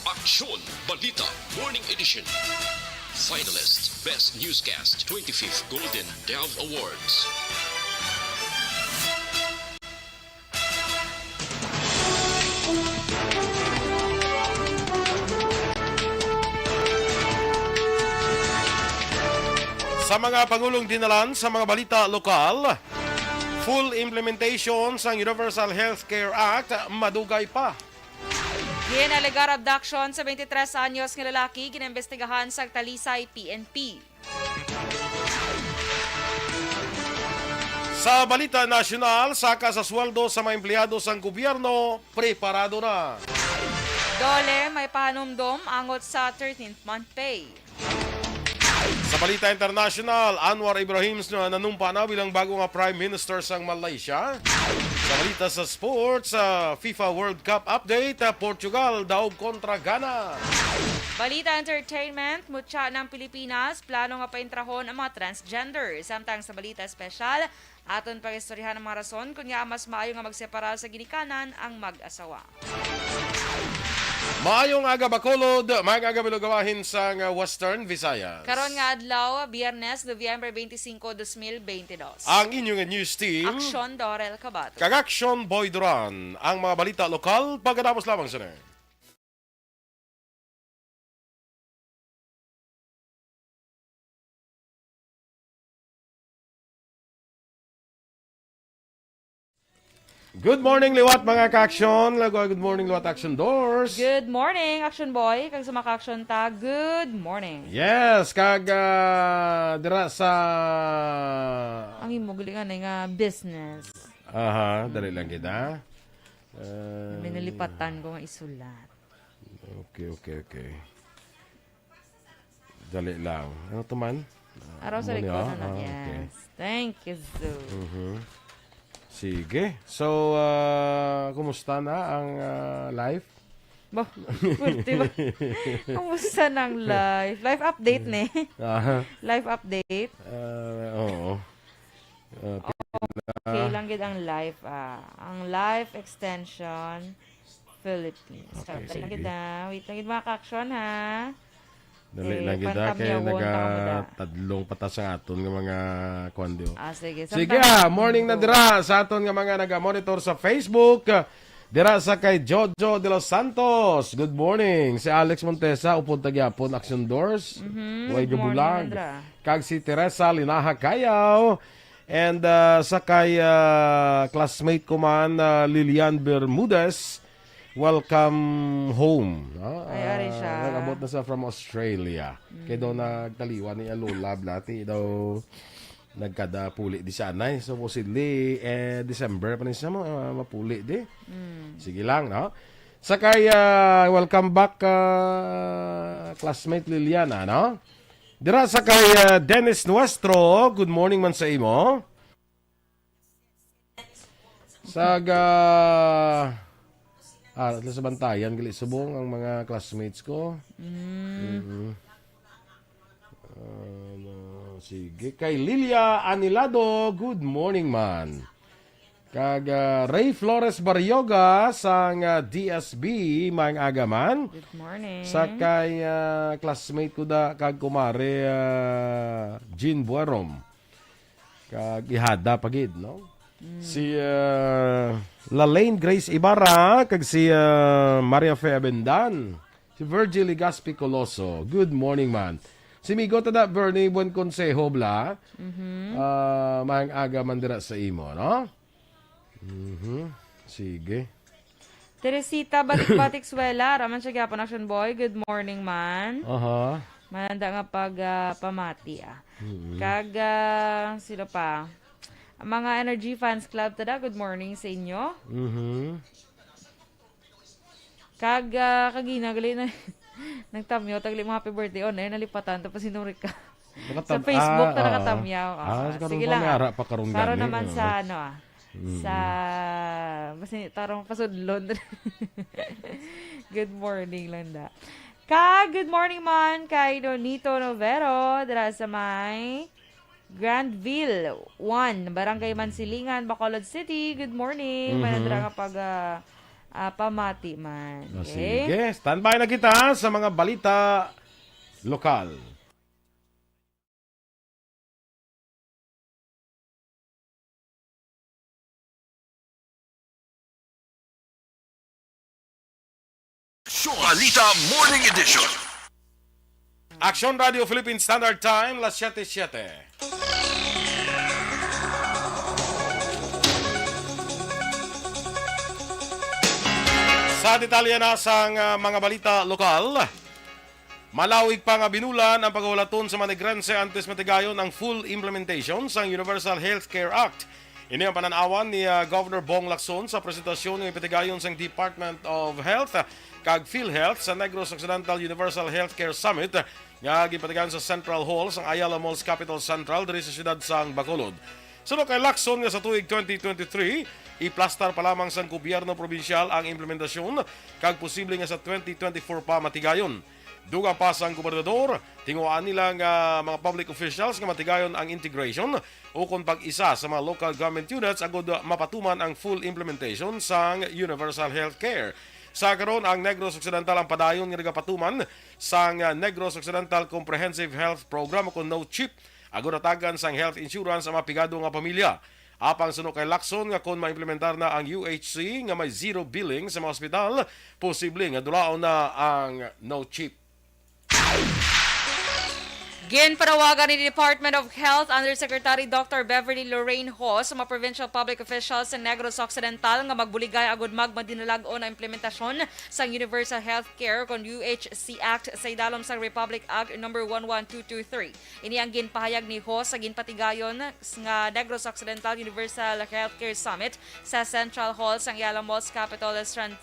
Aksyon Balita Morning Edition. Finalist Best Newscast 25th Golden Dove Awards. Sa mga Pangulong dinalan sa mga balita lokal, full implementation sa Universal Healthcare Act madugay pa. Ginalegar abduction sa 23 anyos nga lalaki ginembestigahan sa Talisay PNP. Sa balita nasyonal, saka sa sweldo sa mga empleyado sa gobyerno, preparado na. Dole may pahanumdom angot sa 13th month pay. Sa balita international, Anwar Ibrahim na nanumpa na bilang bago nga Prime Minister sa Malaysia. Sa balita sa sports, FIFA World Cup update, Portugal daog kontra Ghana. Balita entertainment, mutya ng Pilipinas, plano nga paintrahon ang mga transgender. Samtang sa balita espesyal, aton pag-istoryahan ang mga rason kung nga mas maayo nga magsepara sa ginikanan ang mag-asawa. Maayong aga Bacolod, maayong aga bilugawahin sa Western Visayas. Karon nga adlaw, Biyernes, Nobyembre 25, 2022. Ang inyong news team, Aksyon Dorel Cabato. Kag-Action Boy Duran, ang mga balita lokal, pagkatapos lamang sa Good morning, liwat mga ka-action. Good morning, liwat action doors. Good morning, Action Boy. Kag sa maka-action ta, good morning. Yes, dira sa... Ang imugulingan nga business. Aha, dali lang kita. May nalipatan ko nga isulat. Okay. Dali lang. Ano to man? Araw sa likod na okay. Yes. Thank you, Zoo. Sige. So, kumusta na ang life? Bah, pwede ba? Kamusta ng live? Live update ne? Live update? Oo. Okay lang gid ang live. Ang live extension Philippines. Okay, So, sige. wait lang gid mga ka-action ha. Dali lang kita kaya pantamyawon ka kamuda. tadlong patas sa aton nga mga kwandio. Sige. Sige, morning na dira sa aton nga mga naga-monitor sa Facebook. Dira sa kay Jojo de los Santos. Good morning. Si Alex Montesa upod tagyapon Action Doors. Way Good morning, gabulag. Andra. Kag si Teresa Linaha Kayaw. And sa kay classmate ko man Lilian Bermudez. Welcome home. Ay, ari siya. Nag-abot na sa from Australia. Kaya daw nagtaliwan ni Lola Blati daw nagkada puli di sanay. So possibly December pa niya mapuli di. Sige lang, no? Sakay welcome back classmate Liliana, no? Dira sakay Dennis Nuestro. Good morning man sa imo. Saga sa bantayan, gali subong ang mga classmates ko. Sige. Kay Lilia Anilado, good morning man. Kag Ray Flores Barrioga sang DSB, maang agaman. Good morning. Sa kay classmate ko da, kag kumare Jean Buarom. Kag ihada pagid, no? Si Lalaine Grace Ibarra kag si Maria Fe Abendan, si Virgil Ligaspi Coloso. Good morning man. Si Migo tada Bernie Buen Consejo bla. Maang aga man dira sa imo, no? Sige. Teresita Batik-Batik Suela, raman siya gyapon Action Boy. Good morning man. Aha. Mananda nga pag pamati Kag sino pa? Ang mga Energy Fans Club tada, good morning sa inyo. Kag kaginagali na nagtamyaw tagli mo happy birthday on nalipatan tapos sinurik ka. Sa Facebook ta nakatamyaw. Sige lang. Karon naman sa sa basta tarong pasudlon. Good morning lang da. Good morning man kay Donito Novero dira sa may Grandville 1, Barangay Mansilingan, Bacolod City. Good morning. Manandra nga pag pamati man. O, Okay? sige, standby na kita sa mga balita lokal. Balita Morning Edition. Action Radio Philippine Standard Time, las 7:07. Sa detalye na sa mga balita lokal, malawig pa nga binulan ang pagwalaton sa manigrense antes matigayon ang full implementation sa Universal Healthcare Act. Ini ang pananawan ni Governor Bong Lacson sa presentasyon ng ipatigayon sa Department of Health kag PhilHealth sa Negros Occidental Universal Healthcare Summit nga gipatigayon sa Central Hall sa Ayala Malls Capital Central diri sa siyudad sang Bacolod. Sunod kay Lacson nga sa tuig 2023, iplastar pa lamang sa gobyerno probinsyal ang implementasyon kag posible nga sa 2024 pa matigayon. Dugang pa sang gobernador, tinguan nila nga mga public officials nga matigayon ang integration o kung pag-isa sa mga local government units agud mapatuman ang full implementation sang Universal Healthcare. Sa karon ang Negros Occidental ang padayon nga nagapatuman sang Negros Occidental Comprehensive Health Program o No CHIP agud natagan sang health insurance ang mapigado nga pamilya. Apang sunod kay Lacson nga kung maimplementar na ang UHC nga may zero billing sa mga ospital, posible nga dulaon na ang No CHIP. Ginpanawagan ni Department of Health Undersecretary Dr. Beverly Lorraine Ho sa mga provincial public officials sa Negros Occidental nga magbuligay agud magmadinalagon ang implementasyon sa Universal Healthcare kon UHC Act sa idalom sa Republic Act No. 11223. Ini ang ginpahayag ni Ho sa ginpatigayon nga Negros Occidental Universal Healthcare Summit sa Central Hall sa Ayala Malls Capital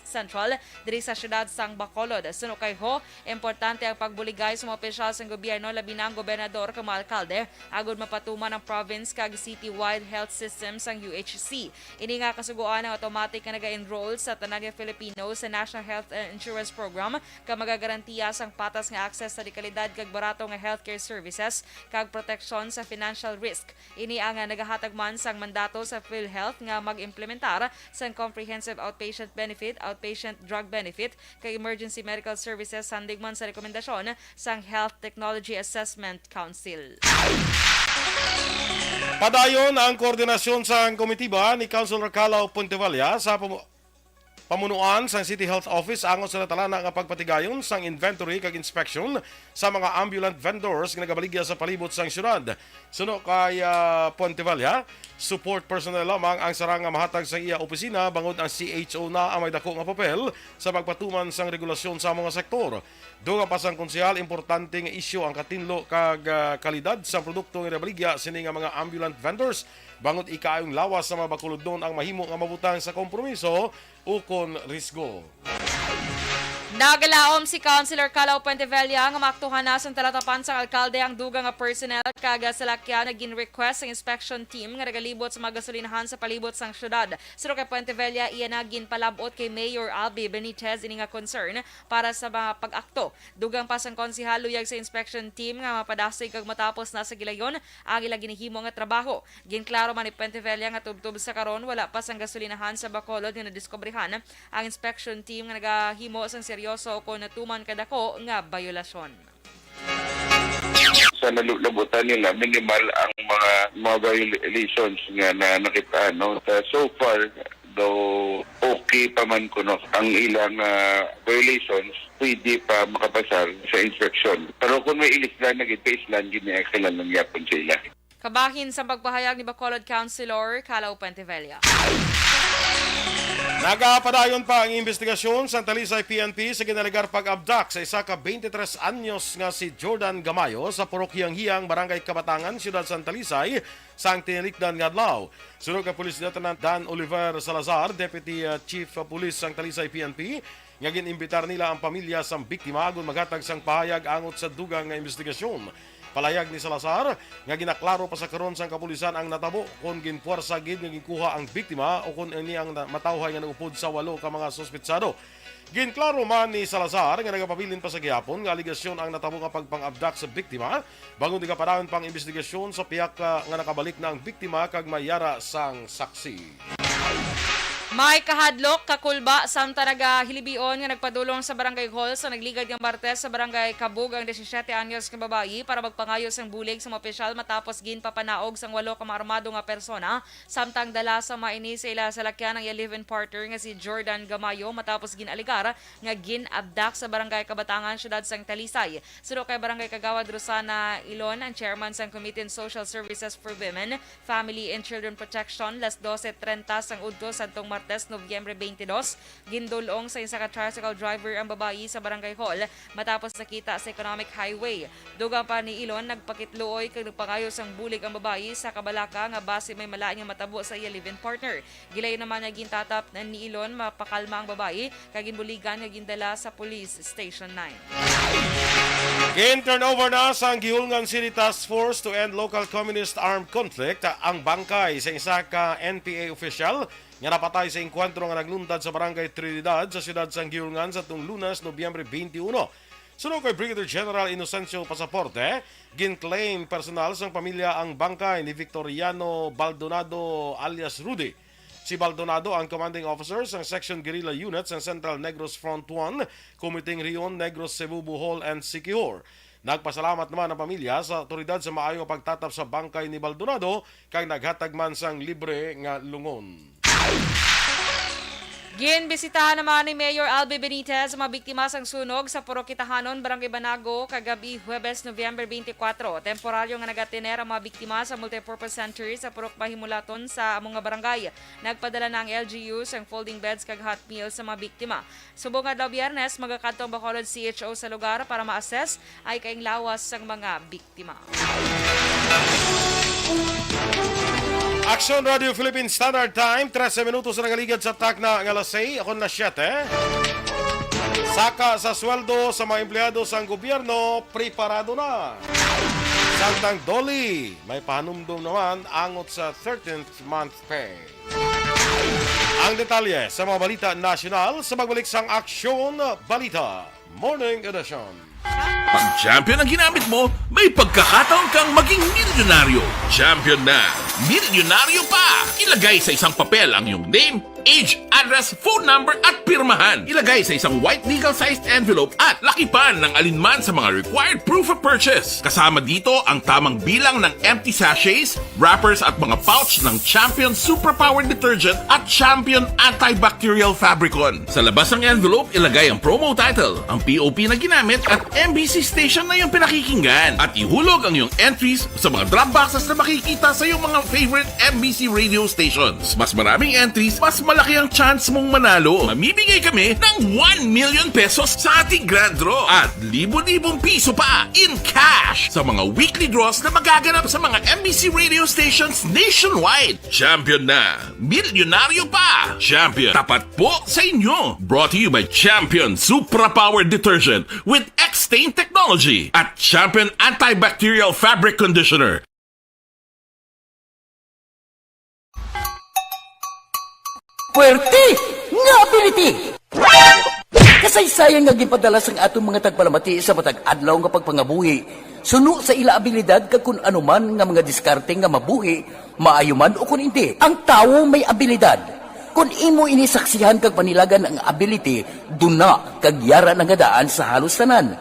Central diri sa siyudad sang Bacolod. Suno kay Ho, importante ang pagbuligay sa mga opisyal sa gobyerno labi na gobernador kag mga alkalde agud mapatuman ang province kag city-wide health system sang UHC. Ini nga kasuguan ang automatic nga naga-enroll sa tanang Filipino sa National Health Insurance Program kag magagarantiya sang patas nga access sa dekalidad kag barato nga healthcare services kag proteksyon sa financial risk. Ini ang nagahatag man sang mandato sa PhilHealth nga mag-implementar sang comprehensive outpatient benefit, outpatient drug benefit kag emergency medical services sandig man sa rekomendasyon sang Health Technology Assessment Council. Padayon ang koordinasyon sa komitiba ni Councilor Calao Pontevalla sa pamunuan sa City Health Office angon sa natalana nga pagpatigayon sang inventory kag inspection sa mga ambulant vendors nga nagabaligya sa palibot sang syudad. Suno kay Pontevalla, support personnel lamang ang sarang nga mahatag sa iya opisina bangod ang CHO na ang may dako nga papel sa pagpatuman sang regulasyon sa mga sektor. Dugang pasang konsehal, importante nga isyu ang katinlo kag kalidad sa produkto nga nabaligya sini nga mga ambulant vendors bangod ikaayong lawas sa mga bakulod doon ang mahimo nga mabutang sa kompromiso ukon risgo. Nagalaom si Councilor Calao Pontevalla nga maaktuhan na sa talatapan sa alkalde ang dugang nga personnel kaga salakyan na gin-request ang inspection team nga nagalibot sa mga gasolinahan sa palibot sang syudad. Sino kay Pontevalla iya na ginpalabot kay Mayor Albi Benitez ini nga concern para sa mga pag-akto. Dugang pa sang konsehal luyag sa inspection team nga mapadasoy kag matapos na sa gilayon ang ila ginihimo nga trabaho. Ginklaro man ni Pontevalla nga tubtub sa karon wala pa sang gasolinahan sa Bacolod nga nadiskubrihan ang inspection team nga nagahimo sang seryoso kung natuman kadako nga bayolasyon. Sa nalulabutan nila, minimal ang mga violations nga na nakita. No? So far, though okay pa man kuno ang ilang violations, pwede pa makapasar sa inspection. Pero kung may ilislan na gid-baseline, gini-excellent ng yapon sila. Kabahin sa pagpahayag ni Bacolod Councilor Calao Pontevalla. Nagapadayon pa ang investigasyon sa Talisay PNP sa ginaligar pag-abduct sa isa ka 23 anyos nga si Jordan Gamayo sa Porokyang Hiyang, Barangay Kabatangan, Siyudad San Talisay, sang tinilikdan nga adlaw. Sunod ka Police Lieutenant Dan Oliver Salazar, Deputy Chief of Police sang Talisay PNP, nga ginimbitar nila ang pamilya sang biktima agon maghatag sang pahayag angot sa dugang nga investigasyon. Palayag ni Salazar nga ginaklaro pa sa karon sang kapulisan ang natabo kung ginpuwersa gid nga gikuha ang biktima o kung ini ang matawhay nga nagupod sa 8 ka mga suspetsado. Ginklaro man ni Salazar nga nagapabilin pa sa gihapon nga aligasyon ang natabo nga pagpang-abduct sa biktima bago di kapadaan pang investigasyon sa piyak nga nakabalik na ang biktima kag mayara sang saksi. May kahadlok, kakulba, samta hilibon nga nagpadulong sa barangay hall sa nagligad ng Martes sa barangay Kabug ang 17 anyos nga babayi para magpangayos ang bulig sa mga opisyal matapos ginpapanaog sang 8 ka maarmado nga persona samtang dala sa maini sa ila sa lakyan ng live-in partner nga si Jordan Gamayo matapos ginaligar nga ginabdak sa barangay Kabatangan, syudad sang Talisay. Suno kay barangay Kagawad Rosana Ilon, ang chairman sang Committee on Social Services for Women, Family and Children Protection, las 12:30 sang udto sadtong Martes, Nobyembre 22, gindulong sa isa ka tricycle driver ang babayi sa barangay hall matapos nakita sa economic highway. Dugang pa ni Ilon, nagpakitluoy kag nagpangayos ang bulig ang babayi sa Kabalaka nga base may malaing nga matabo sa iya live-in partner. Gilay naman nga gintatap ni Ilon mapakalma ang babayi kag ginbuligan nga gindala sa Police Station 9. Turnover na sa Gihulngan City Task Force to End Local Communist Armed Conflict ang bangkay sa isa ka NPA official nga napatay sa enkwentro nga nagluntad sa barangay Trinidad sa siyudad sang Gihulngan sa tung Lunes, Nobyembre 21. Sunod kay Brigadier General Inocencio Pasaporte, gin-claim personal sang pamilya ang bangkay ni Victoriano Baldonado alias Rudy. Si Baldonado ang commanding officer ng Section Guerrilla Unit ng Central Negros Front 1, Kumiting Rion, Negros, Cebu, Bohol, and Siquijor. Nagpasalamat naman ang pamilya sa otoridad sa maayong pagtatap sa bangkay ni Baldonado kag naghatag man sang libre nga lungon. Ginbisitahan naman ni Mayor Albi Benitez ang mga biktima sang sunog sa Purok Kitahanon, Barangay Banago, kagabi Huwebes, Nobyembre 24. Temporaryo nga nagatiner ang mga biktima sa multipurpose center sa Purok Mahimulaton sa among nga barangay. Nagpadala na ang LGU sang folding beds kag hot meals sa mga biktima. Subong nga daw Biyernes, magakadtong Bacolod CHO sa lugar para ma-assess ay kaing lawas sang mga biktima. Action Radio Philippine Standard Time, 13 minutos na nagaligad sa takna ng alas 6, ako na 7. Saka sa sweldo sa mga empleyado sa gobyerno, preparado na. Santang Doli, may panumdum naman angot sa 13th month pay. Ang detalye sa mga balita nasyonal sa magbalik sang Aksyon Balita Morning Edition. Pag champion ang ginamit mo, may pagkakataon kang maging milyonaryo. Champion na, milyonaryo pa! Ilagay sa isang papel ang iyong name, age, address, phone number at pirmahan. Ilagay sa isang white legal-sized envelope at lakipan ng alinman sa mga required proof of purchase. Kasama dito ang tamang bilang ng empty sachets, wrappers at mga pouch ng Champion Superpower Detergent at Champion Antibacterial Fabricon. Sa labas ng envelope, ilagay ang promo title, ang POP na ginamit at MBC station na yung pinakikinggan. At ihulog ang iyong entries sa mga drop boxes na makikita sa iyong mga favorite MBC radio stations. Mas maraming entries, mas malaki ang chance mong manalo. Mamimigay kami ng 1 million pesos sa ating grand draw at libo-libong piso pa in cash sa mga weekly draws na magaganap sa mga MBC radio stations nationwide. Champion na, milyonaryo pa. Champion, tapat po sa inyo. Brought to you by Champion Supra Power Detergent with X-Stain Technology at Champion Antibacterial Fabric Conditioner. Puwerte nga ability! Kasaysayan nga gipadala sang atong mga tagpalamati sa matag adlaw nga pagpangabuhi. Suno sa ila abilidad kag kun anuman nga mga diskarte nga mabuhi, maayo man o kun hindi. Ang tawo may abilidad. Kung imo inisaksihan kag panilagan ang ability, duna kag yara nga daan sa halos tanan.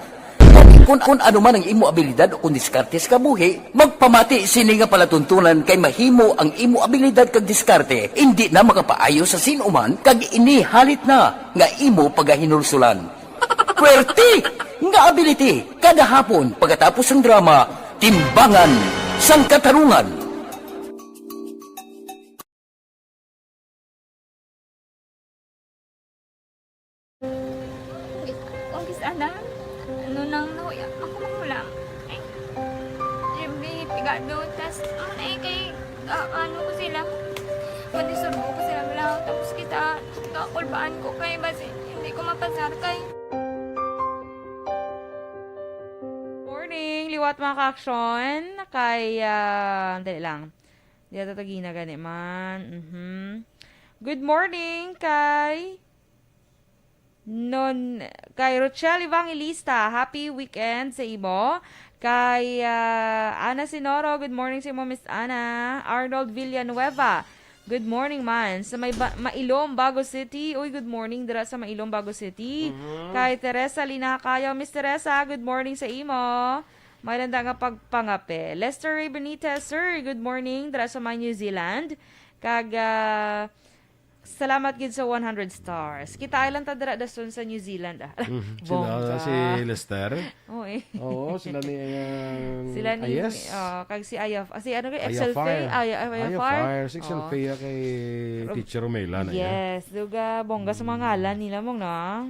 Kung ano man ang imo abilidad o kung diskarte sa kabuhi, magpamati sini nga palatuntunan kay mahimo ang imo abilidad kag diskarte, hindi na makapaayo sa sinuman kag inihalit na nga imo pagahinulsulan. Puwerte nga ability, kada hapon pagkatapos ng drama, Timbangan sang Katarungan. Ano ko sila, madisurbo ko sila lang, tapos kita, kakulbaan ko kay basi, hindi ko mapasar kay. Morning, liwat mga ka-aksyon, kay, dali lang, di ata tagina gani man, Good morning kay Rochelle Evangelista, happy weekend sa imo. Kay Ana Sinoro, good morning sa imo, Miss Ana. Arnold Villanueva, Good morning man. Sa Mailom, Bago City. Uy, good morning dira sa Mailom, Bago City. Kay Teresa Linakayo. Miss Teresa, good morning sa imo. May landa nga pagpangape. Lester Ray Benitez, sir, good morning dira sa New Zealand. Kag salamat gid sa 100 stars. Kita lang ta dira dason sa New Zealand. Sila si Lester. Oy. Oo, sila ni Sila ni Ayes. kag si Ayaf. Si ano kay Ayafar. Excel Fay? Ayafar. Si Excel Fay kay Teacher Romela na Yes, duga bongga sa mga ngalan nila mong na.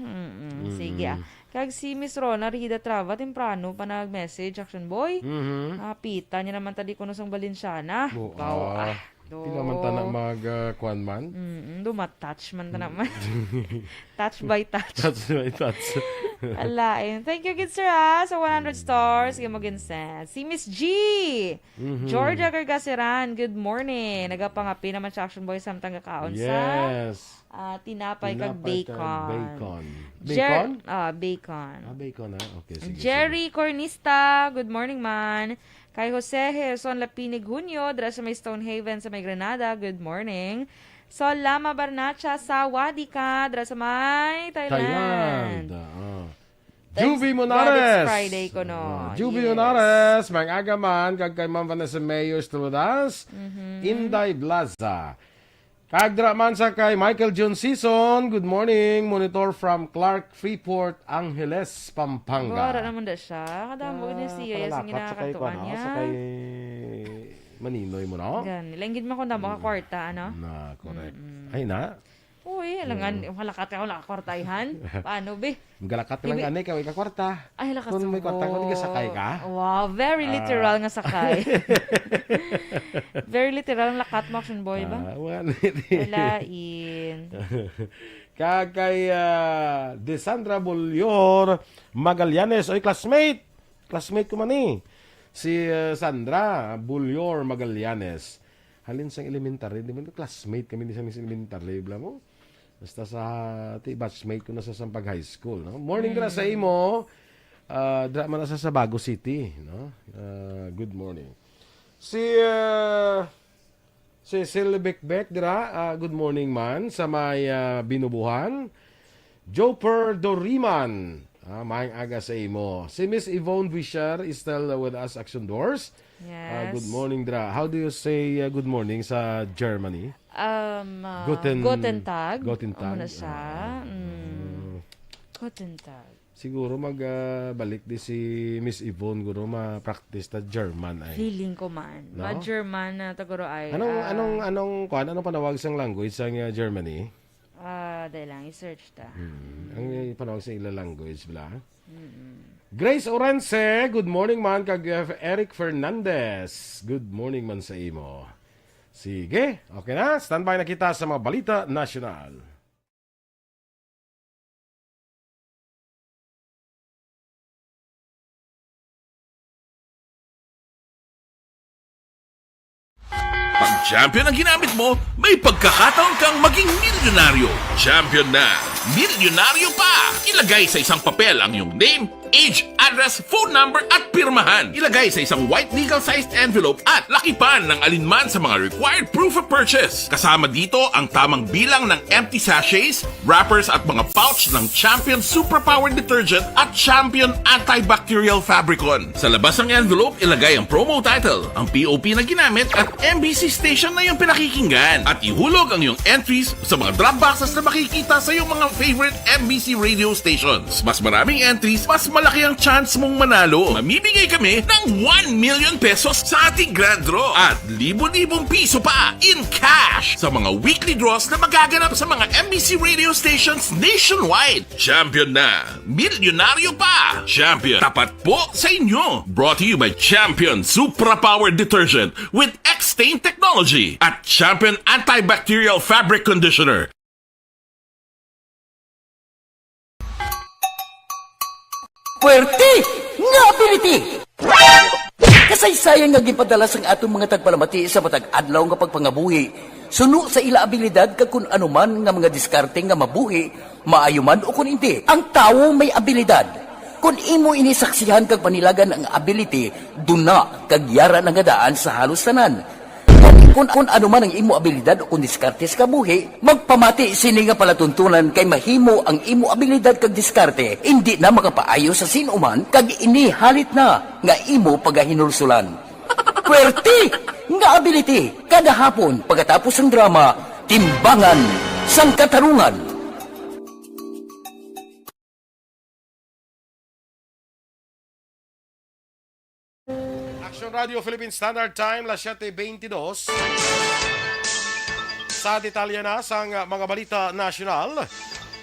Sige. Kag si Miss Rona Rida Trava temprano pa nag-message Action Boy. Pita niya naman tadi kuno sang Balenciana. Di naman ta na mag-kwan man. Dumatouch man ta naman. Touch by touch. That's right, that's. Alain. Thank you, good sir, sa 100 stars. Sige mo ginsen. Si Miss G. Georgia Gargasiran. Good morning. Nagapangapi naman sa Action Boy samtang kakaon sa Yes. tinapay kag bacon. Bacon? Bacon. Bacon ha? Okay, sige. Jerry Cornista. Good morning, man. Kay Jose Heson Lapinig Junio, dra sa may Stonehaven sa may Granada, good morning. Sol Lama Barnacha sa Wadika, dra sa may Thailand. Juby Monares. God, it's Friday ko no. Juby Monares, mang agaman, kag kay Ma'am Vanessa Mayor Strudas, Inday Blaza. Kagdra man sa kay Michael John Season, good morning, monitor from Clark Freeport, Angeles, Pampanga. Wala naman da siya. Kadamo ni siya yung ginakatuan niya. Sa kay Maninoy mo, no? Gan, nilangin mo ko na makakwarta, ano? Na, correct. Ay na. Uy, alangan, malakat ka wala kakwartayhan. Paano, be? Magalakat lang anay, kaway ka kwarta. Ay, lakas Kung may kwarta, kung di ka sakay ka. Wow, very literal nga sakay. Very literal ang lakat mo, Action Boy, ba? Walain. Kay Desandra Bulior Magallanes. Oy, classmate. Classmate ko man eh. Si Sandra Bulior Magallanes. Halin sang elementary. Di ba classmate kami sa elementary. Bla mo. Basta sa batchmate ko na sa Sampag High School. No? Morning na sa imo. Drama na sa Bago City. No? Good morning. Si Silbekbek, good morning man. Sa may binubuhan. Joper Doriman. Maayong aga sa imo. Si Miss Yvonne Wisher is still with us, Action Doors. Yes. Good morning, Dra. How do you say good morning sa Germany? Guten Tag. Guten Tag. Ano siya? Guten Tag. Siguro magbalik di si Miss Yvonne guro ma-practice ta German ay. Feeling ko man. No? Ma-German na taguro ay. Anong panawag sang language sa Germany? Dahil lang i-search ta. Ang panawag sa ila language bla. Grace Orense, good morning man kag Eric Fernandez. Good morning man sa imo. Sige, okay na. Standby na kita sa mga balita national. Pag champion ang ginamit mo, may pagkakataon kang maging milyonaryo. Champion na, milyonaryo pa! Ilagay sa isang papel ang iyong name, age, address, phone number at pirmahan. Ilagay sa isang white legal-sized envelope at lakipan ng alinman sa mga required proof of purchase. Kasama dito ang tamang bilang ng empty sachets, wrappers at mga pouch ng Champion Superpower Detergent at Champion Antibacterial Fabricon. Sa labas ng envelope, ilagay ang promo title, ang POP na ginamit at MBC station na yung pinakikinggan. At ihulog ang iyong entries sa mga drop boxes na makikita sa iyong mga favorite MBC radio stations. Mas maraming entries, mas malaki ang chance mong manalo. Mamimigay kami ng 1 million pesos sa ating grand draw at libo-libong piso pa in cash sa mga weekly draws na magaganap sa mga MBC radio stations nationwide. Champion na, milyonaryo pa. Champion, tapat po sa inyo. Brought to you by Champion Supra Power Detergent with X-Stain Technology at Champion Antibacterial Fabric Conditioner. Puwerte nga ability! Kasaysayan nga gipadala sang atong mga tagpalamati sa matag adlaw nga pagpangabuhi. Suno sa ila abilidad kag kun anuman nga mga diskarte nga mabuhi, maayo man o kun hindi. Ang tawo may abilidad. Kung imo inisaksihan kag panilagan ang ability, duna kag yara nga daan sa halos tanan. kung ano man ang imo abilidad o kung diskarte sa kabuhi, magpamati sini nga palatuntunan kay mahimo ang imo abilidad kag diskarte, hindi na makapaayo sa sinuman kag ini halit na nga imo pagahinulsulan. Pwerte nga ability kada hapon pagkatapos ng drama, Timbangan sang Katarungan. Action Radio Philippine Standard Time, las 7:22. Sa detalye na sa mga balita nasyonal,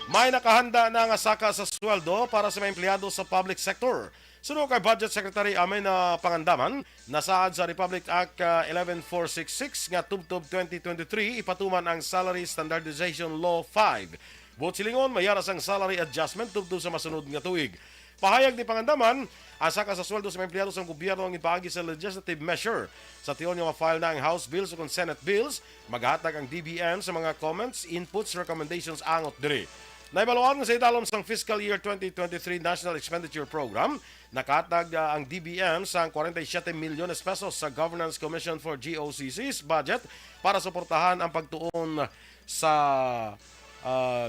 may nakahanda na nga saka sa sweldo para sa mga empleyado sa public sector. Sunod kay Budget Secretary Amen Pangandaman, nasaad sa Republic Act 11466 nga tubtob 2023 ipatuman ang Salary Standardization Law 5. Buot silingon, mayaras ang salary adjustment tubtob sa masunod nga tuig. Pahayag ni Pangandaman, ang saka sa sweldo sa mga empleyado sa gobyerno ang ipaagi sa legislative measure. Sa tiyon nga ma-file na ang House Bills o Senate Bills, maghatag ang DBM sa mga comments, inputs, recommendations angot diri. Naibaluan nga sa idalom sang fiscal year 2023 National Expenditure Program, nakatag ang DBM sa 47 milyones pesos sa Governance Commission for GOCC's budget para suportahan ang pagtuon sa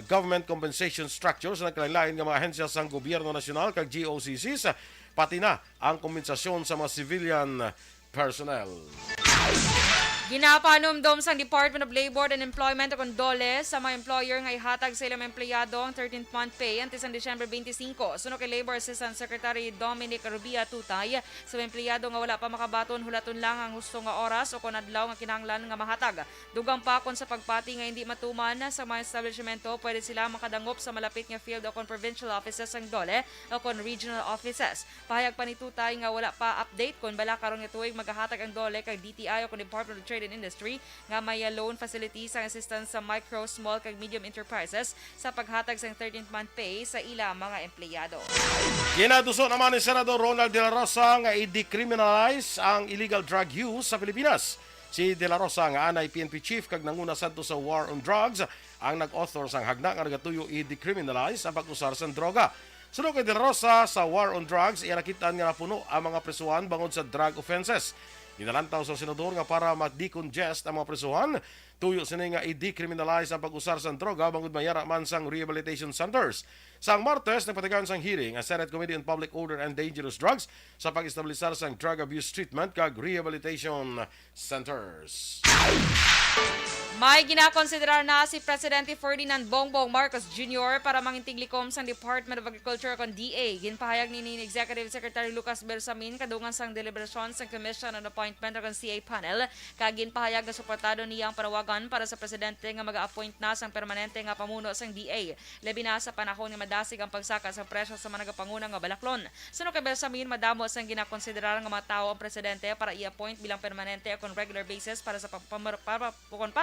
government compensation structure sa nagkalain-lain nga mga ahensya sa gobyerno nasyonal kag GOCC's, pati na ang kompensasyon sa mga civilian personnel. Ginapanumdum sang Department of Labor and Employment o DOLE sa mga employer nga ihatag sa ilang empleyado ang 13th month pay antes ang December 25. Suno kay Labor Assistant Secretary Dominic Rubia Tutay, sa mga empleyado nga wala pa makabaton, hulaton lang ang husto nga oras o kon adlaw nga kinahanglan nga mahatag. Dugang pa kon sa pagpati nga hindi matuman sa mga establishmento, pwede sila makadangop sa malapit nga field o kon provincial offices sang DOLE o kon regional offices. Pahayag pa ni Tutay nga wala pa update kon bala karon nga tuig maghahatag ang DOLE kag DTI o kon Department of Trade and Industry nga may loan facilities ang assistance sa micro, small kag medium enterprises sa paghatag sang 13th month pay sa ila mga empleyado. Ginaduso naman ni Senador Ronald De La Rosa nga i-decriminalize ang illegal drug use sa Pilipinas. Si De La Rosa nga anay PNP chief kag nanguna sadto sa war on drugs ang nag-author sang hagna nga nagatuyo i-decriminalize ang pag-usar sang droga. Sunod kay De La Rosa sa war on drugs, iyakitan nga napuno ang mga presuhan bangod sa drug offenses. Ginalantaw sa senador nga para ma-decongest ang mga presuhan, tuyo sini nga i-decriminalize ang pag-usar sa droga bangod mayara man sang rehabilitation centers. Sang Martes, nagpatigan sang hearing ang Senate Committee on Public Order and Dangerous Drugs sa pag-establisar sang drug abuse treatment kag rehabilitation centers. May ginakonsiderar na si Presidente Ferdinand Bongbong Marcos Jr. para mangintiglikom sa Department of Agriculture kon DA. Ginpahayag ni Executive Secretary Lucas Bersamin kadungan sang deliberasyon sa Commission on Appointment kon CA panel. Kag ginpahayag nga suportado niya ang panawagan para sa presidente nga mag-appoint na sang permanente nga pamuno sang DA. Labi na sa panahon nga madasig ang pagsaka sa presyo sa mga nagapanguna nga balaklon. Suno kay Bersamin, madamo sang ginakonsiderar nga mga tao ang presidente para i-appoint bilang permanente kon regular basis para sa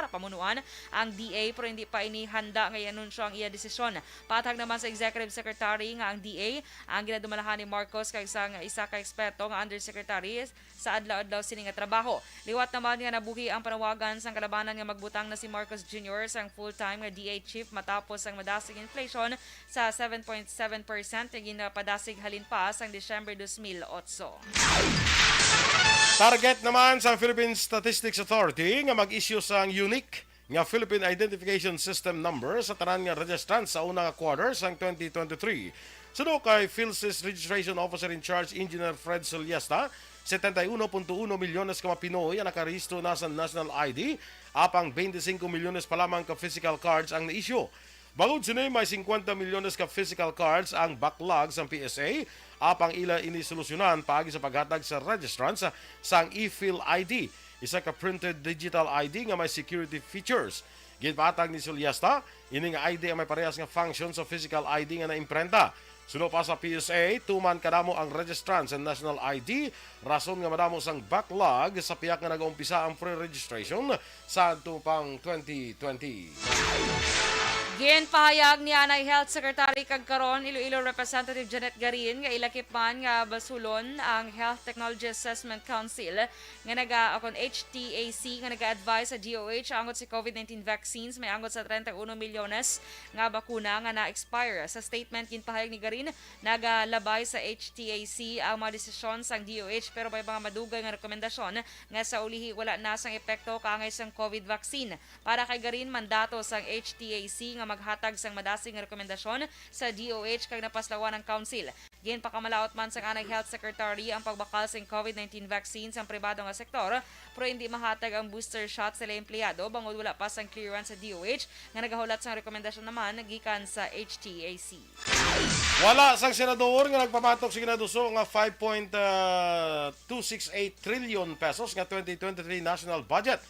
pamunuan ang DA, pero hindi pa inihanda nga i-anunsyo ang iya desisyon. Patag naman sa Executive Secretary nga ang DA ang ginadumalahan ni Marcos kay isa ka eksperto nga undersecretary sa adlaw-adlaw sini nga trabaho. Liwat naman nga nabuhi ang panawagan sang kalabanan nga magbutang na si Marcos Jr. sang full-time nga DA chief matapos ang madasig inflation sa 7.7% nga ginapadasig halin pa sang December 2008. Target naman sa Philippine Statistics Authority nga mag-issue sang unique nga Philippine Identification System number sa tanan nga registrant sa unang quarter sang 2023. Suno kay PhilSys Registration Officer in Charge Engineer Fred Soliesta, 71.1 milyones ka Pinoy ang nakarehistro na sa national ID, apang 25 milyones pa lamang ka physical cards ang na-issue. Bangod sini may 50 milyones ka physical cards ang backlog sa PSA, apang ila inisolusyonan paagi sa paghatag sa registrants sang e-Phil ID, isa ka printed digital ID nga may security features. Ginpatag ni Soliesta, ini nga ID ang may parehas nga function sa physical ID nga naimprenta. Suno pa sa PSA, tuman kadamo ang registrant sa national ID, rason nga madamo sang backlog sa piyak nga nag-umpisa ang pre-registration sa tupang 2020. Gin pahayag ni Anay Health Secretary kagkaron Iloilo Representative Janet Garin nga ilakip-man nga basulon ang Health Technology Assessment Council nga akon HTAC nga naga-advise sa DOH angot si COVID-19 vaccines may angot sa 31 milyones nga bakuna nga na-expire. Sa statement gin pahayag ni Garin nagalabay sa HTAC ang mga desisyon sang DOH pero may mga madugay nga rekomendasyon nga sa ulihi wala na sang epekto kaangay sang COVID vaccine. Para kay Garin mandato sang HTAC nga maghatag sang madasing nga rekomendasyon sa DOH kag napaslawan ng council. Gin pakamalaot man sang Anay Health Secretary ang pagbakal sa COVID-19 vaccine sa pribado nga sektor pero hindi mahatag ang booster shot sa empleyado bangod wala pa sang clearance sa DOH nga nagahulat sang rekomendasyon naman gikan sa HTAC. Wala sang senador nga nagpamatok sa ginaduso nga 5.268 trillion pesos nga 2023 national budget.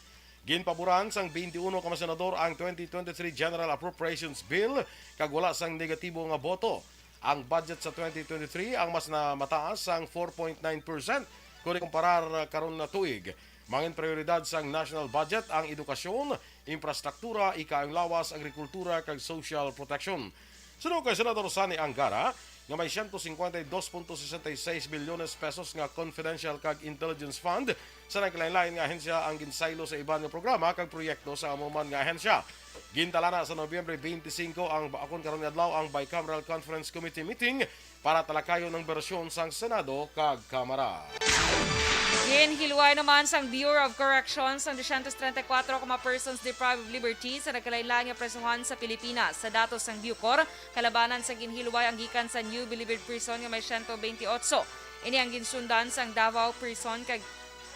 Ginpaboran sang 21 ka senador ang 2023 General Appropriations Bill kag wala sang negatibo nga boto. Ang budget sa 2023 ang mas na mataas sang 4.9% kung ikumparar karon na tuig. Mangin prioridad sang national budget ang edukasyon, infrastruktura, ikaang lawas, agrikultura kag social protection. Sunod kay Senador Sani Angara nga may 152.66 bilyones pesos nga confidential kag intelligence fund sa naglain-lain nga ahensya ang ginsaylo sa iban nga programa kag proyekto sa amuman nga ahensya. Gintalana sa Nobyembre 25 ang akon karon nga adlaw ang Bicameral Conference Committee meeting para talakayon ng bersyon sang Senado kag Kamara. Ginhiluay naman sang Bureau of Corrections ang 234 persons deprived of liberty sa nagkalain-lain nga presuhan sa Pilipinas. Sa datos sang Bucor, kalabanan sa ginhiluay ang gikan sa New Bilibid Prison nga may 128. Ini ang ginsundan sang Davao Prison kag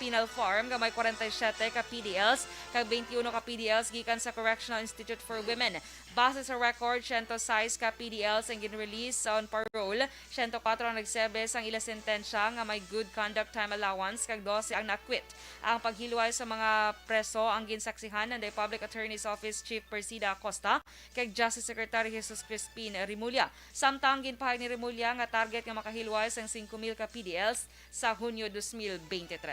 Penal Farm nga may 47 ka PDLs kag 21 ka PDLs gikan sa Correctional Institute for Women. Base sa record, 106 ka PDLs ang gin-release on parole, 104 ang nagsebe sang ila sentensya nga may good conduct time allowance kag 12 ang na-acquit. Ang paghiluay sa mga preso ang ginsaksihan ng Public Attorney's Office Chief Persida Acosta kag Justice Secretary Jesus Crispin Rimulya. Samtang ginpahayag ni Rimulya nga target nga makahiluay sang 5,000 ka PDLs sa Hunyo 2023.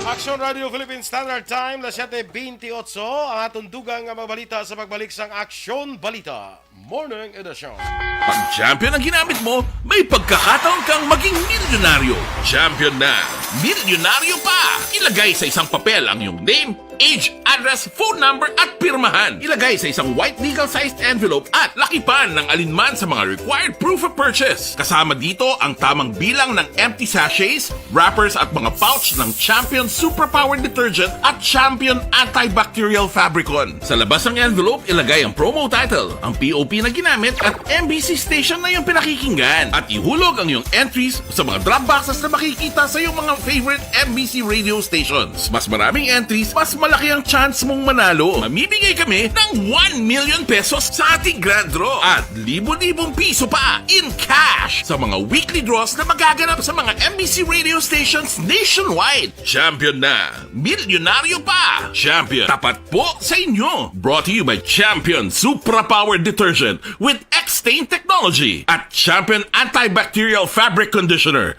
Action Radio Philippine Standard Time, na 7:28 ang atong dugang nga mabalita sa pagbalik sang Action Balita Morning Edition. Pag champion ang ginamit mo, may pagkakataon kang maging milyonaryo. Champion na, milyonaryo pa! Ilagay sa isang papel ang iyong name, age, address, phone number at pirmahan. Ilagay sa isang white legal-sized envelope at lakipan ng alinman sa mga required proof of purchase. Kasama dito ang tamang bilang ng empty sachets, wrappers at mga pouch ng Champion Superpower Detergent at Champion Antibacterial Fabricon. Sa labas ng envelope, ilagay ang promo title, ang POP na ginamit at MBC station na iyong pinakikinggan. At ihulog ang iyong entries sa mga drop boxes na makikita sa iyong mga favorite MBC radio stations. Mas maraming entries, mas malaki ang chance mong manalo. Mamimigay kami ng 1 million pesos sa ating grand draw at libo-libong piso pa in cash sa mga weekly draws na magaganap sa mga MBC radio stations nationwide. Champion na, milyonaryo pa! Champion, tapat po sa inyo! Brought to you by Champion Supra Power Detergent with X-Stain Technology at Champion Antibacterial Fabric Conditioner.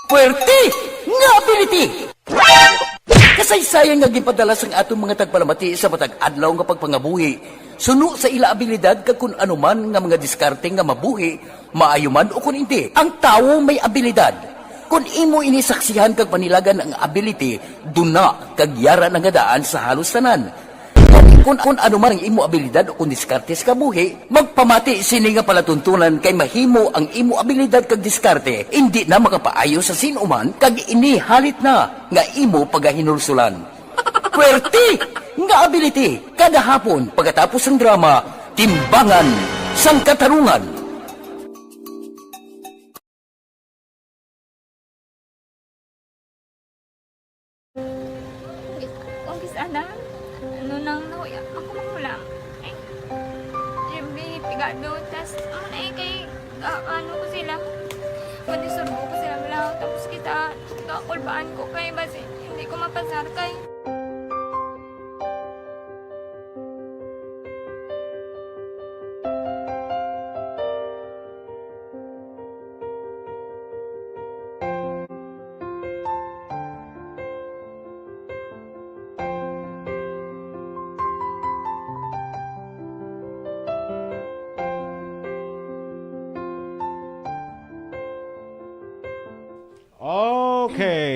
Puwerte nga ability! Kasaysayan nga gipadala sang atong mga tagpalamati sa matag adlaw nga pagpangabuhi. Suno sa ila abilidad kag kun anuman nga mga diskarte nga mabuhi, maayo man o kun hindi. Ang tawo may abilidad. Kung imo inisaksihan kag panilagan ang ability, duna kag yara nga daan sa halos tanan. Kung anuman ang imo abilidad o kung diskarte sa kabuhi, magpamati sini nga palatuntunan kay mahimo ang imo abilidad kag diskarte, hindi na makapaayo sa sinuman kag ini halit na nga imo pagahinulsulan. Puwerte nga ability kada hapon pagkatapos ng drama, Timbangan sang Katarungan. Kung sana, ano nang nauya, ako makulang. Eh, siyempre, pigado, tas, kay, ano ko sila, kundi surbo ko sila lang, tapos kita, kakulbaan ko kay, basi, hindi ko mapasar kay.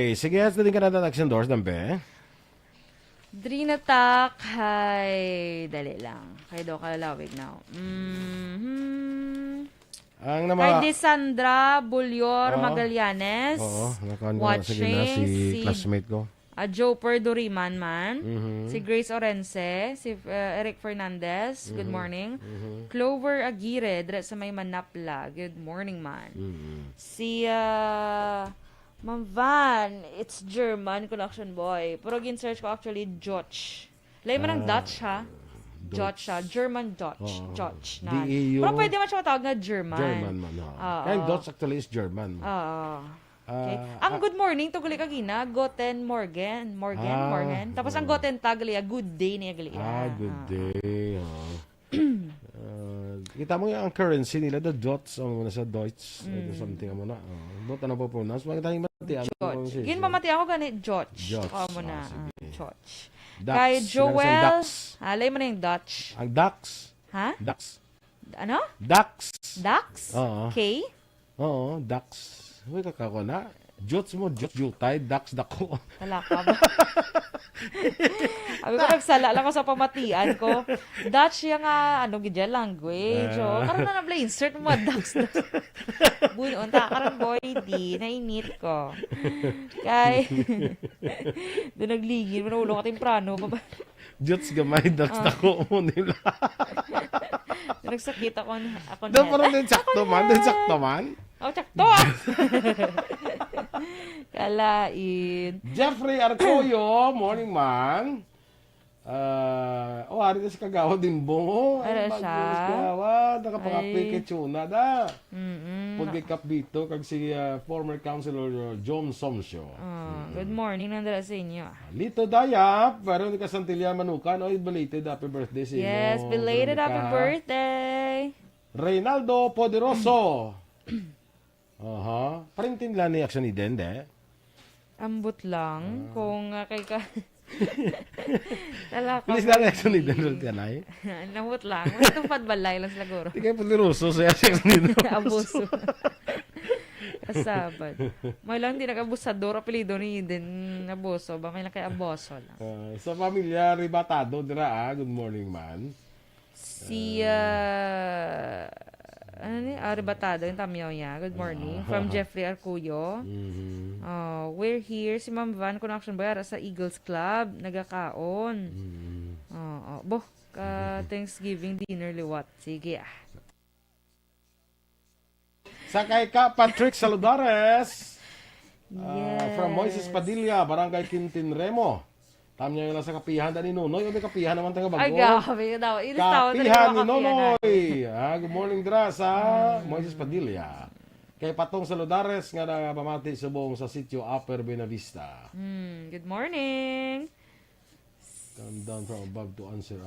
Okay, sige, at din ka natin action doors, dambe. Dream attack. Hay, dali lang. Kay do kalalawig now. Ang Kay Desandra Bulior Oo. Magallanes. Oo, nakuha ko sige na si classmate ko. Joe Perduriman man. Mhm. Si Grace Orense. Si Eric Fernandez. Good morning. Clover Aguirre. Dire sa may Manapla. Good morning man. Si Ma'am Van. It's German collection boy. Pero gin-search ko actually Joch. Lay man ang Dutch ha. Joch siya. German Dutch. Joch. Na. DEU. Pero pwede man siya matawag na German. German man. Kaya Dutch actually is German. Okay. Ang good morning to gali kagina, Goten Morgan. Morgan. Tapos ang Goten tagali, good day niya gali. Good day. Kita mo yung ang currency nila, the dots, nasa Deutsch, something mo na. Doon ano po pronounce? Mga tayong matian. Joch. Gin mamati ako gani, Joch. Joch. Mo na. Joch. Ducks. Kay Joel. Ducks. Alay mo na yung Dutch. Ang ducks. Ha? Ducks. Ano? Ducks. Ducks? Oo. K? Oo, ducks. Uy, kakako na. Jots mo, jutay, ducks, dako. Wala ka ba? Sabi ko, nagsala lang ko sa pamatian ko. Dutch yung gidya language. Karoon na nabla, insert mo mga ducks. Bunon, karoon boy, di. Nainit ko. Kay, doon nagligil. Manulong ka timprano. Jots gamay, ducks, dako mo nila. Nagsakit ako. Doon parang din sakto man. Oh, tsakto Kalain. Jeffrey Arcoyo, morning man. Ari na si Kagawa din mo. Ara siya. Kagawa, nakapangapay kay Chuna da. Mm-mm. Dito, kag si former councilor John Somsyo. Good morning, nandala sa inyo. Lito Dayap, pero ni Kasantilya Manukan, belated happy birthday sa inyo. Yes, belated happy Veronica. birthday. Reynaldo Poderoso. Parintin lang ni action ni Dende. Ambot lang kung kay ka talaka. Please lang action ni Dende kanay. Ambot lang. Mas tupad balay lang siguro. Di kayo Poderoso sa action ni Dende. Abuso. Kasabad. May lang din nag-abusador apelido ni Eden Abuso. Ba may lang kay Abuso lang. Sa pamilya Ribatado dira good morning man. Si Arrebatado yung tamyaw niya. Good morning. From Jeffrey Arcuyo. We're here. Si Ma'am Van, Connection Boy, sa Eagles Club. Nagakaon. Thanksgiving dinner liwat. Sige Sakay ka Patrick Saludares. Yes. From Moises Padilla, Barangay Quintin Remo. Tamya yung sa kapihan ni Nonoy. May kapihan naman tayo bago. Ay, gabi daw. Kapihan ni Nonoy. Good morning dra sa Moises Padilla. Kay Patong Saludares nga na pamati subong sa sitio Upper Buenavista. Good morning. Come down from above to answer.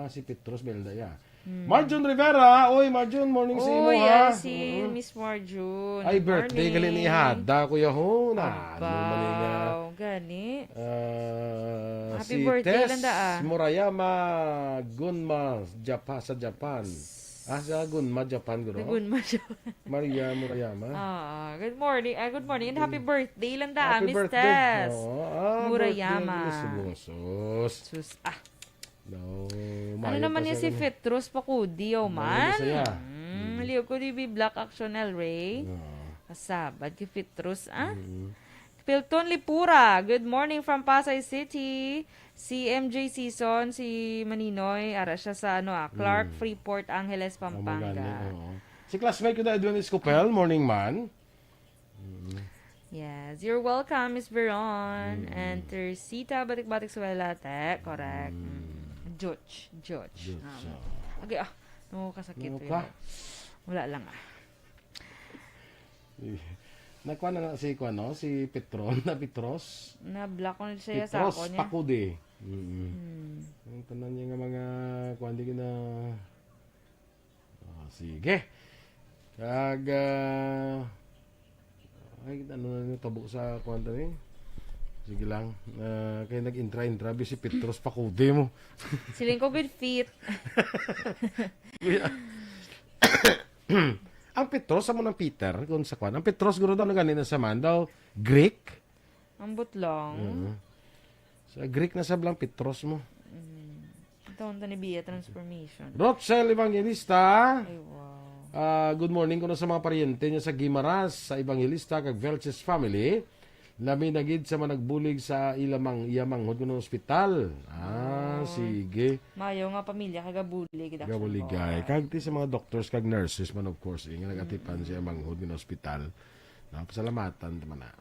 Si Petros Belda ya. Marjun Rivera. Oy, Marjun, morning sa imo ha. Si Miss Marjun. Ay, Good birthday gali ni morning. Hada, kuya ho. Abaw, gani. Happy Si birthday, Tess Landa, Murayama Gunma sa Japan. Sa Gunma, Japan, guro. Good morning. Maria Murayama. Good morning. Good morning and happy birthday, Landa, Happy Miss birthday. Tess. Birthday Murayama. ni Subungsos. Sus, No, ano naman niya si Petrus Pacudio man? Mayo siya. Liyo ko di Black Action El Rey. Kasabad ki Petrus, Pilton Lipura, good morning from Pasay City. Si MJ Season, si Maninoy, ara siya sa Clark, Freeport, Angeles, Pampanga. Si classmate ko na Edwin Escopel, morning man. Yes, you're welcome, Miss Veron. And Teresita, batik-batik sa Walate. Correct. George. Okay, kasakit. Wala lang Nakuha na si Petros. Na-block ko na siya sa Petros ako niya. Pacude. Ang tanan niya nga mga kuwan di na. Sige. Kag ano na tabo sa kuwan ni? Sige lang. Kaya nag-intra si Petros Pacude mo. Siling ko good feet. Ang Petros, amo ng Peter, kung sa kwan. Ang Petros, guro daw na ganina sa man daw, Greek. Ambot lang. Sa Greek na sablang Petros mo. Ito ang tanibiya, transformation. Rochelle Evangelista. Ay, wow. Good morning ko na sa mga paryente niya sa Guimaras, sa Evangelista, kag Velches family. Lami nagid sa managbulig sa iyamang hod ko ng ospital. Sige. Mayo nga pamilya, kagabulig. Gabuligay. Kag ti sa mga doctors, kag nurses man of course. Nga nagatipan siya manghod ng ospital. Pasalamatan naman na.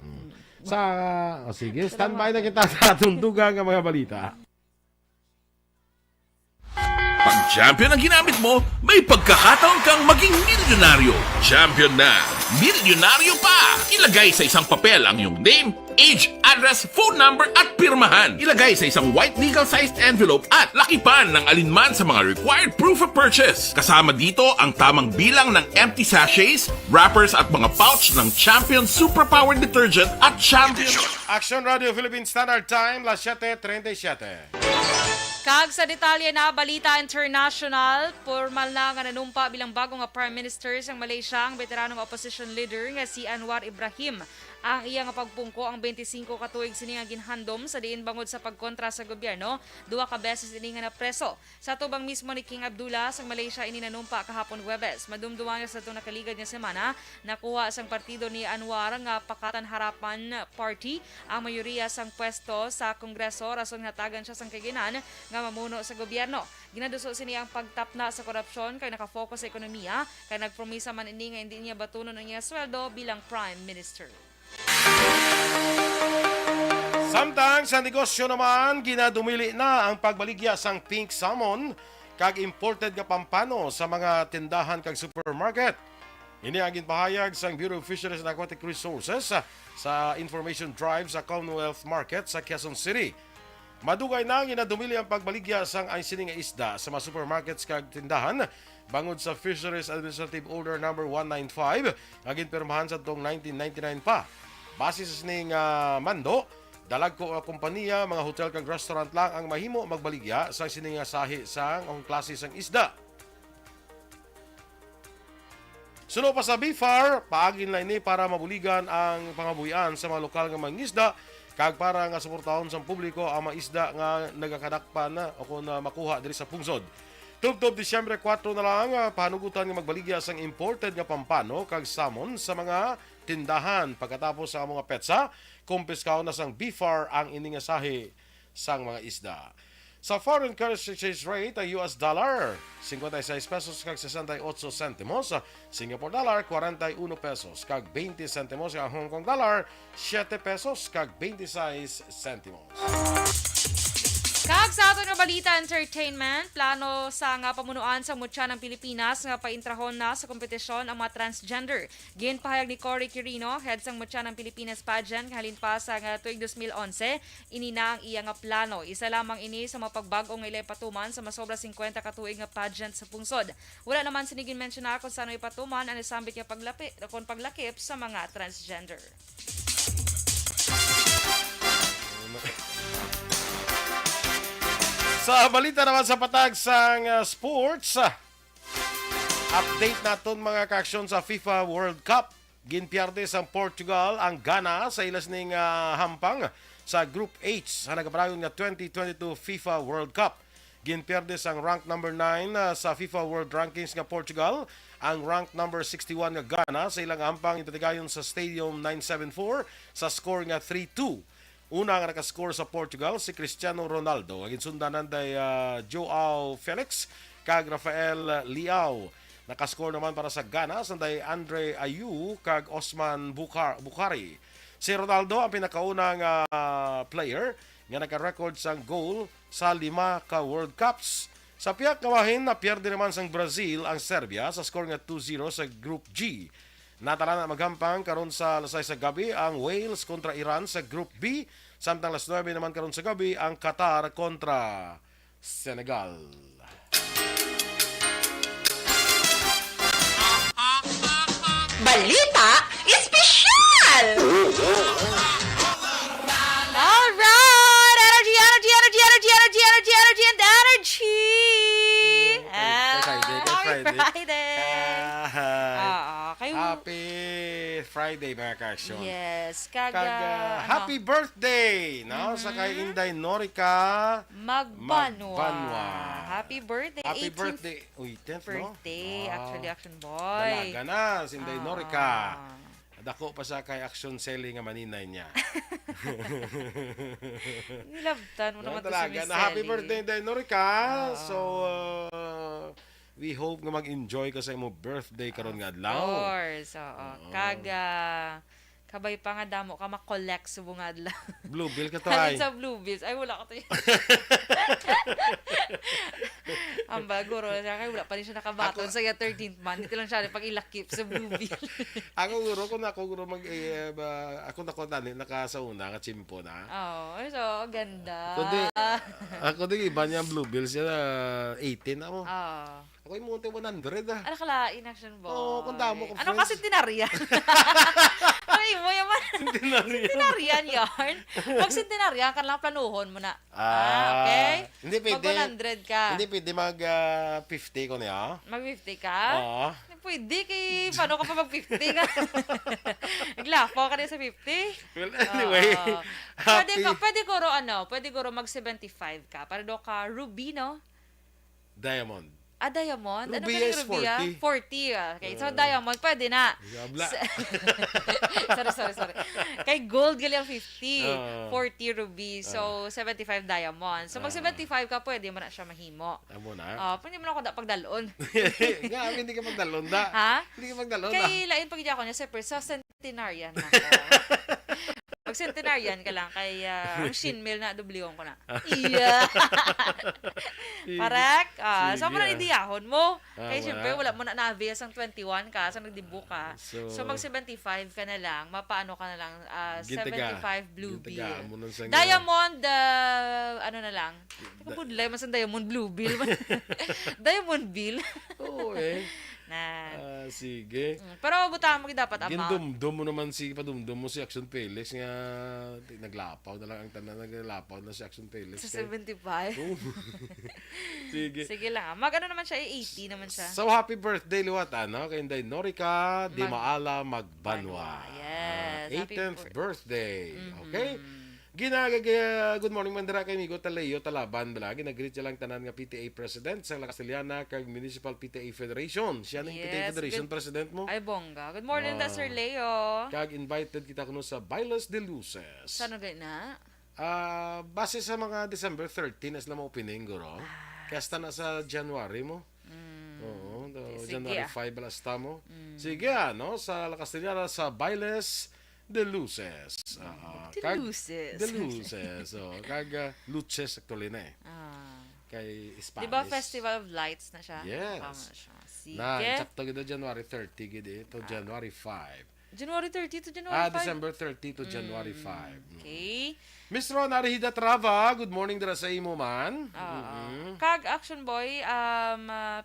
Sige, standby na kita sa tuntugan ng mga balita. Pag champion ang ginamit mo, may pagkakataon kang maging milyonaryo. Champion na, milyonaryo pa! Ilagay sa isang papel ang iyong name, age, address, phone number at pirmahan. Ilagay sa isang white legal-sized envelope at lakipan ng alinman sa mga required proof of purchase. Kasama dito ang tamang bilang ng empty sachets, wrappers at mga pouch ng Champion Superpower Detergent at Champion... Action Radio Philippine Standard Time, las 7:37. Kag sa detalye na balita international, formal na nga nanumpa bilang bagong Prime Minister sang Malaysia ang veteranong opposition leader nga si Anwar Ibrahim. Ang iya nga pagpungko ang 25 katuig sini nga ginhandom sa diin bangod sa pagkontra sa gobyerno, 2 ka beses ini nga napreso. Sa tubang mismo ni King Abdullah sang Malaysia ini nanumpa kahapon Huwebes. Madumduman nga sa itong nakaligad nga semana, nakuha sang partido ni Anwar nga Pakatan Harapan Party ang mayoriya sang pwesto sa Kongreso rason hatagan siya sang kaginan nga mamuno sa gobyerno. Ginaduso sini ang pagtapna sa korupsyon kay nakafocus sa ekonomiya kay nagpromisa man ini nga hindi niya batunon ang iya sweldo bilang Prime Minister. Samtang sa negosyo naman, ginadumili na ang pagbaligya sang pink salmon kag imported nga pampano sa mga tindahan kag supermarket. Ini ang ginpahayag sang Bureau of Fisheries and Aquatic Resources sa information drive sa Commonwealth Market sa Quezon City. Madugay na ginadumili ang pagbaligya sang ansining nga isda sa mga supermarkets kag tindahan bangod sa Fisheries Administrative Order number 195 nga ginpirmahan sa tuong 1999 pa. Base sa sining mando, dalag ko kompanya, mga hotel kag restaurant lang ang mahimo magbaligya sa sining sahi sang ang klase sang isda. Suno pa sa BIFAR, paagin na ini para mabuligan ang pangabuyan sa mga lokal nga mga isda kag para nga suportahon sa publiko ang mga isda nga nagakadakpan na o kung makuha diri sa pungsod. Tubtob Disyembre 4 na lang panugutan nga magbaligya sang imported nga pampano kag salmon sa mga tindahan. Pagkatapos sa mga petsa, kumpiskaw na sang BIFAR ang ining sahi sang mga isda. Sa foreign currency exchange rate, ang US dollar 56 pesos kag 68 centimos, Singapore dollar 41 pesos kag 20 centimos, ang Hong Kong dollar 7 pesos kag 26 centimos. Kag sa ato nga balita entertainment, plano sa nga pamunuan sa mutya ng Pilipinas nga paintrahon na sa kompetisyon ang mga transgender. Ginpahayag ni Cory Quirino, head sang mutya ng Pilipinas pageant halin pa sa nga tuig 2011, ini na ang iya nga plano. Isa lamang ini sa mapagbag-o nga ilay patuman sa masobra 50 katuig nga pageant sa pungsod. Wala naman sinigin mention na kung saan ipatuman ang nasambit nga paglakip sa mga transgender. Sa balita naman sa patag sang sports, update naton mga kaaksyon sa FIFA World Cup. Ginpierde sa Portugal ang Ghana sa ilas ning hampang sa Group H sa nagaparayon nga 2022 FIFA World Cup. Ginpierde sang rank number 9 sa FIFA World Rankings nga Portugal ang rank number 61 nga Ghana sa ilang hampang itatigayon sa Stadium 974 sa score nga 3-2. Una nga nakascore sa Portugal si Cristiano Ronaldo. Agin sundanan day Joao Felix kag Rafael Leao. Nakascore naman para sa Ghana sanday Andre Ayew kag Osman Bukhari. Si Ronaldo ang pinakaunang player nga naka-record sang goal sa 5 ka World Cups. Sa piyak kawahin na pierde naman sang Brazil ang Serbia sa score nga 2-0 sa Group G. Natala na maghampang karon sa lasay sa gabi ang Wales kontra Iran sa Group B. Samtang las 9 naman karon sa gabi ang Qatar kontra Senegal. Balita Espesyal! Alright! Energy and energy! Friday. Friday! Happy Friday mga ka-aksyon. Yes, Happy birthday, no? Sa kay Inday Norica Magbanwa. Happy birthday. Happy 18th birthday. Uy, 10th, no? birthday. Wow. Actually, Action Boy. Dalaga na si Inday Norica. Dako pa sa kay Action Selly nga maninay niya. Nilabtan mo naman to si Talaga Miss na happy Ellie. birthday Inday Norica. So, we hope nga mag-enjoy ka sa imong birthday karon nga Of adlaw. course, oo. Kabay pa nga damo ka ma-collect sa bunga adlaw. Blue bill ka to Halin ay. sa Blue Bills. Ay, wala ka to yun. Ang baguro siya, kaya wala pa rin siya nakabaton sa 13th month. Dito lang siya pag ilakip sa Blue Bill. Ako guro mag ako tani nakasauna ka chimpo na. Oh, so ganda. Ako di iba niya blue bill siya 18 ako. Oh. Ako yung munti 100 ah. Ano kala in Action Boy? Oo, kung damo ko, Ano friends. kasi tinarya? Ay, mo yaman. Centenarian yarn. Pag centenarian ka lang planuhon mo na. Okay? Hindi pwede. Mag 100 ka. Hindi pwede mag 50 ko niya. Mag 50 ka? Oo. Hindi pwede kay paano ka pa mag 50 ka? Naglapo ka din sa 50? Well, anyway. Pwede ko ro mag 75 ka. Para do ka Ruby, no? Diamond. Diamond? Ano Ruby ba yung is Ruby? 40. 40. Okay, so Diamond, pwede na. Gabla. sorry. Kay Gold, gali ang 50. 40 Ruby. So, 75 Diamond. So, mag 75 ka, pwede mo na siya mahimo. Amo na. Pwede mo na ako pagdalon. Nga, hindi ka magdalon da. Ha? Hindi ka magdalon da. Kay lain pag ako niya, sa centenarian na ako. Pag centenarian ka lang, kay ang shinmill na dublion ko na. Yeah. Correct? So, mo na idiyahon mo. Kaya syempre, wala mo na na-avails ang 21 ka, sa nagdibo ka. So, mag 75 ka na lang, mapaano ka na lang, 75 Blue Bill. Diamond, ano na lang. Teka, budlay, mas ang Diamond Blue Bill. Diamond Bill. Oo eh. Na. Sige. Pero butahan mo dapat amount. Gindumdum mo naman padumdum mo si Action Felix nga naglapaw na lang ang tanan naglapaw na si Action Felix. Sa 75. Sige. Sige lang. Magano naman siya, 80 naman siya. So happy birthday liwat no kay Inday Norica Di Maala Magbanwa. Yes. 18th birthday. Okay? Good morning mandara kay Migo Talayo Talaban bala ginagreet lang tanan nga PTA President sa La Castellana kag Municipal PTA Federation. Siya ning PTA Federation President mo. Ay bongga. Good morning da Sir Leo. Kag invited kita kuno sa Bailes de Luces. Sano gay na? Base sa mga December 13 as na mo opening guro. Kasta na sa January mo. Oo, January 5 balasta mo. Sige no sa La Castellana sa Bailes de Luces. De Luces. De Luces. So, kag Luces actually na eh. Kay Spanish. Di ba Festival of Lights na siya? Yes. Tama na siya. Sige. Na, sakto gito January 30 gito to January 5. January 30 to January 5? December 30 to January 5. Okay. Miss Ron Arihida Trava, good morning dira sa imo man. Kag Action Boy,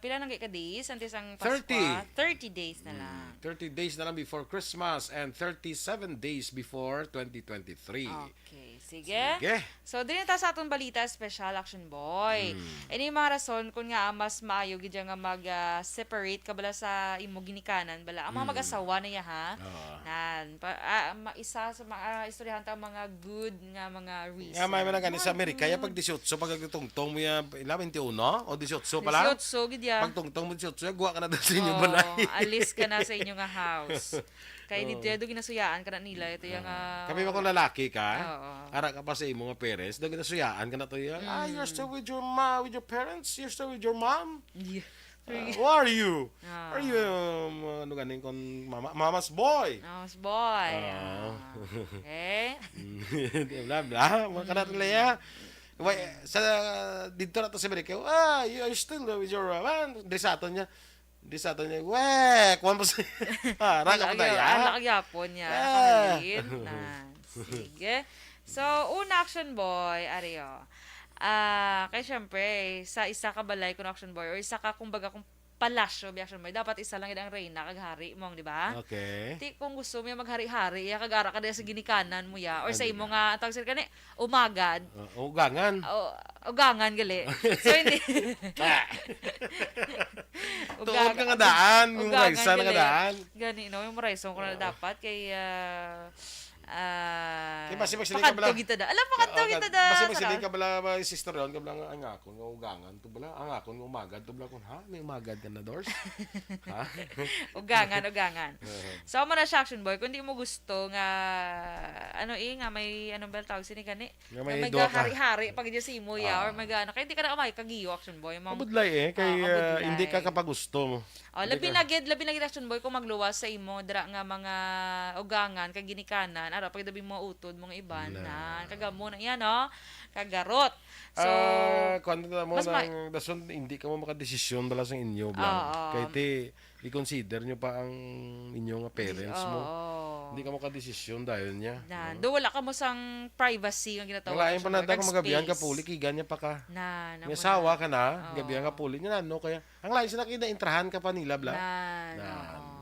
pila nang ka days antes ang Pasko? 30 days na lang. 30 days na lang before Christmas and 37 days before 2023. Okay, sige. So, din ta sa atong balita, special Action Boy. Ini mga rason kung nga mas maayo gid nga mag-separate ka bala sa imo ginikanan bala. Ang mga mag-asawa na ya ha. Nan, isa sa mga istoryahan ta mga good nga mga reason. Nga may man sa Amerika ya pag 18 pag tungtong mo ya 21 o 18 pala. 18 gid ya. Pag tungtong mo 18 ya guwa ka na daw sa inyo balay. Alis ka na sa inyo nga house. Kaya dito do ginasuyaan ka na nila ito yung Kami mo kung lalaki ka, ara ka pa sa imo nga parents, do ginasuyaan ka na to ya. You're still with your with your parents? You're still with your mom? Yeah. Who are you? Are you ano ganing kon mama's boy? Mama's boy. Okay. Bla bla, makana ya. Sa dito na to sa Amerika, you're still with your man. Disaton niya, kuwan pa sa raka pa tayo. Anak yapon niya. Pangalin. Sige. So, una Action Boy, Ario. Kaya syempre, sa isa ka balay kung Action Boy, or isa ka kumbaga kung palasyo bi action boy. Dapat isa lang gid ang reyna kag hari mong, di ba? Okay. Ti kung gusto mo maghari-hari, ya kag-ara ka diha sa ginikanan mo ya or sa imo nga tawag sir kani umagad. Ugangan. Ugangan gali. So hindi Tuod ka nga daan, yung raisa na nga daan. Gani no, yung raison ko na dapat kay Kaya basi magsili ka bala. pakanto kita da. Alam pakanto kita da. Basi magsili ka bala sister yon, kabla ang akon nga ugangan to bala. Ang akon nga umagad to bala kun ha, may umagad ka na doors. Ha? Ugangan. So mo na siya action boy, kung di mo gusto nga nga may anong bel tawag sini kani. Nga may may duha ka. hari-hari pag di simo ya or may ano kay di ka na umay kagiyo action boy. Kabudlay kay kabudlay. hindi ka kapag gusto mo. Labi na gid action boy kung magluwas sa imo dira nga mga ugangan kag ginikanan ara pag dabi mga utod mga iban na kagamo na yan kagarot. So kuan mo mas nang dason hindi ka mo makadesisyon bala sa inyo bala. Kay ti i-consider nyo pa ang inyong parents mo. Hindi ka makadesisyon dahil niya. Do wala ka mo sang privacy nga ginatawag. Wala yung panada kung magabihan ka puli kigan niya pa ka. May asawa ka na, gabihan ka puli niya no kaya ang lain sila intrahan ka pa nila bla.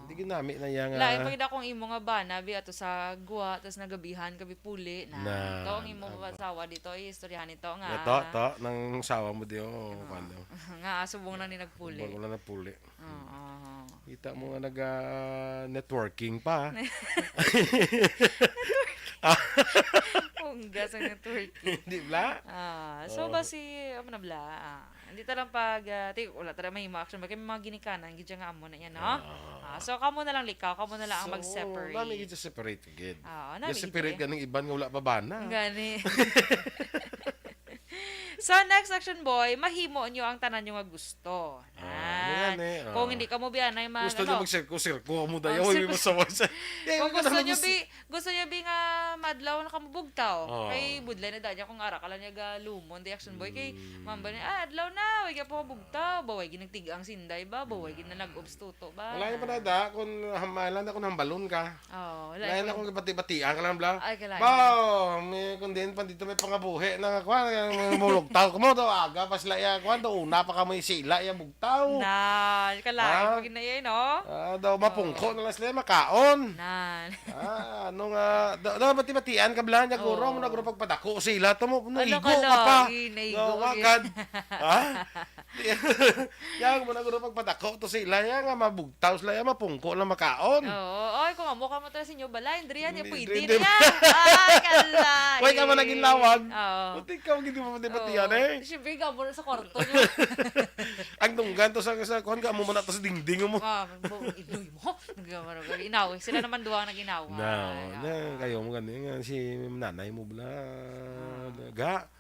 Hindi ginamit na yang lain pag akong imo nga bana bi ato sa guwa tas nagabihan ka bi puli na. To ang imo asawa dito istoryahan nito nga. To nang sawa mo dio pando. Nga subong na ni nagpuli. Wala na puli. Kita mo nga networking pa. Gas ang networking. Hindi bla? So basi amo na bla. Hindi ta lang pag wala ta may action ba kay mga ginikanan gid nga amo na yan no. So kamo na lang likaw, kamo na lang ang mag-separate. Dami gid separate gid. Separate ka ng iban nga wala pa bana. Gani. So, next action boy, mahimo nyo ang tanan nyo nga gusto. Kung hindi ka mo biyan, ay gusto nyo mag-sirko mo dayo, hindi mo sawa sa... Kung gusto nyo bi nga madlaw na kamubugtaw, kay budlay na danya kung ara ka lang niya lumon, the action boy, kay mamba niya, adlaw na, huwag ka po mabugtaw, baway ginagtig ang sinday ba, baway ginanag-obstuto ba. Wala yung panada, kung hamalan na kung hambalon ka. Wala na kung bati-batian ka lang bla. Bao, kung din pa dito may pangabuhi na mulugtaw ko mo daw aga pas laya kwan daw una pa ka may sila ya bugtaw kalain mo ginaya no daw mapungko na lang sila makaon ano nga daw bati-batian ka bla nya guro mo nagro pagpadako sila to mo naigo ka pa agad yang mo nagro pagpadako to sila ya nga mabugtaw sila ya mapungko na makaon oy kung amo ka mo ta sinyo balay Andrian ya pwede na ay kalay way ka man naging lawag buti ka gid mo bati-batian siyempre ka mo sa kwarto nyo ang dunggan to sa kuhan ka mo muna to sa dingding mo iloy mo inaway sila naman duwang nag-inaway kayo mo ganun si nanay mo bala ga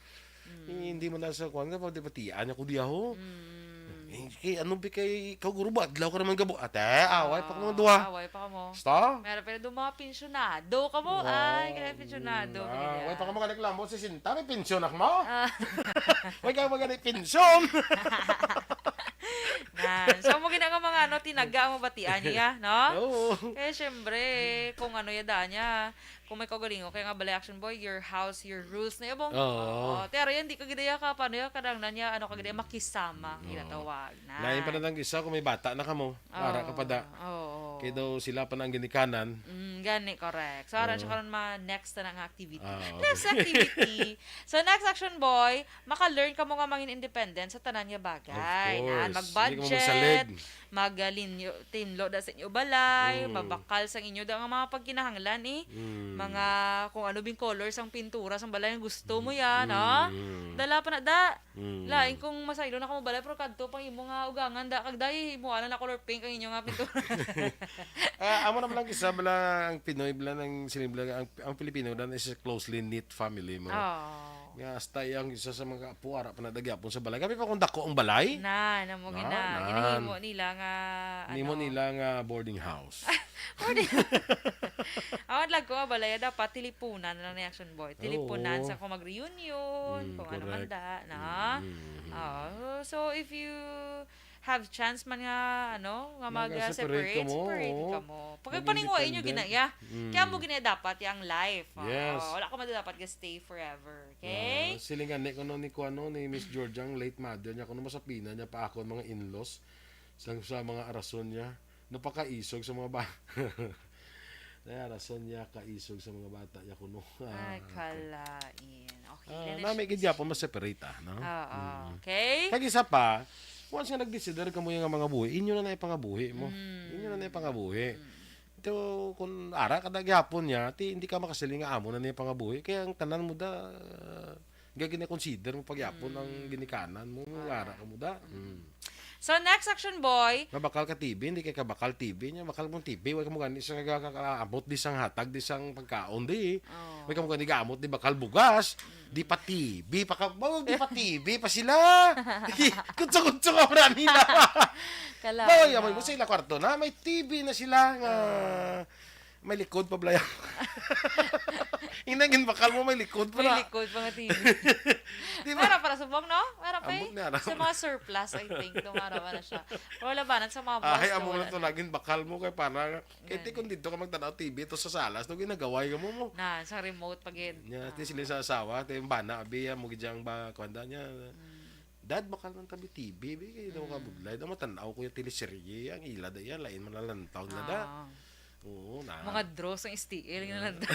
hindi mo na sa kuhan ka pati-patian niya ko di ako ano ba kay ikaw guro ba adlaw ka naman gabo ate away pa ka mo duha away pa ka mo basta meron pero doon mga pensyonado ka mo ay kaya pensyonado away pa ka mo kanaglambo si Sinta may pensyon ako mo way ka mo ganit pensyon so mo ginanga mga tinaga mo batian niya no kaya syempre kung yadaan niya kung may kagalingo kaya nga balay action boy your house your rules na yabong pero yan di ka gidaya ka paano yan kadang na niya kagidaya makisama ginatawag na lain pa na isa kung may bata na ka mo para ka pa da kaya daw sila pa ng ginikanan gani correct so aran siya karon next na ng activity next activity so next action boy maka-learn ka mo nga mangin independent sa tanan niya bagay na mag-budget tinlo da sa inyo balay mabakal sa inyo da nga mga pagkinahanglan mga kung ano bing colors ang pintura sa balay ang gusto mo yan dala pa na da lain kung masaylo na ka mo balay pero kadto pang imo nga ugangan da kagday mo na color pink ang inyo nga pintura amo naman lang isa bala ang Pinoy bala ng sinibla ang Pilipino dan is a closely knit family mo nga hasta yang isa sa mga apo ara pa nadagyapon sa balay kami pa kung dako ang balay namo ginahimo nila nga nimo nila nga boarding house awad lag ko balay dapat tilipunan na lang action boy tilipunan sa kung mag-reunion kung ano man da so if you have chance man nga nga mag-separate ka mo pag paninguay nyo ginaya kaya mo ginaya dapat yung life wala ka man dapat stay forever okay silingan ni kuno ni Miss Georgia ang late mother niya kuno masapina niya pa ako mga in-laws sa mga arason niya. Napakaisog sa mga bata. Arason niya kaisog sa mga bata niya kuno. Ay, kalain. Okay. May gidya po ma-separate no? Oo. Okay. Kag isa pa, once nga nag-decider ka mo yung mga buhi, inyo na ipangabuhi mo. Inyo na ipangabuhi. Ito, kung ara ka nagyapon niya, hindi ka makasali nga amo na niya pangabuhi. Kaya ang tanan mo da, gina-consider mo pagyapon ang ginikanan mo, ara ka mo da. So, next action, boy. Mabakal ka TV, hindi ka bakal TV niya. Bakal mong TV, huwag ka mo gani sa kakaamot, di sang hatag, di sang pagkaon, di. Huwag ka mo gani gamot, di bakal bugas, di pa TV, di pa TV pa sila. Kutso-kutso ka pa nila. Bawal yaman mo sila kwarto na, may TV na sila nga. May likod pa blaya. Inangin bakal mo may likod pa na. May likod pa nga TV. Diba? Meron para subong, no? Meron pa Amot na, sa mga surplus, I think. Tumara pa na siya. Pero labanan sa mga boss. Ay, amo na ito naging bakal mo kay para. Kaya kung dito ka magtanaw TV, ito sa salas, no ginagaway ka mo. Na, sa remote pagin. Nya, sila sa asawa, yung bana, abiya, mo gidyang ba, kwanda niya. Dad, bakal ng tabi TV, kaya daw ka buglay. Daw matanaw ko yung teleserye, ang ila da yan, lain malalantaw na da. Oo, na. Mga draws ng STL, yung nalantaw.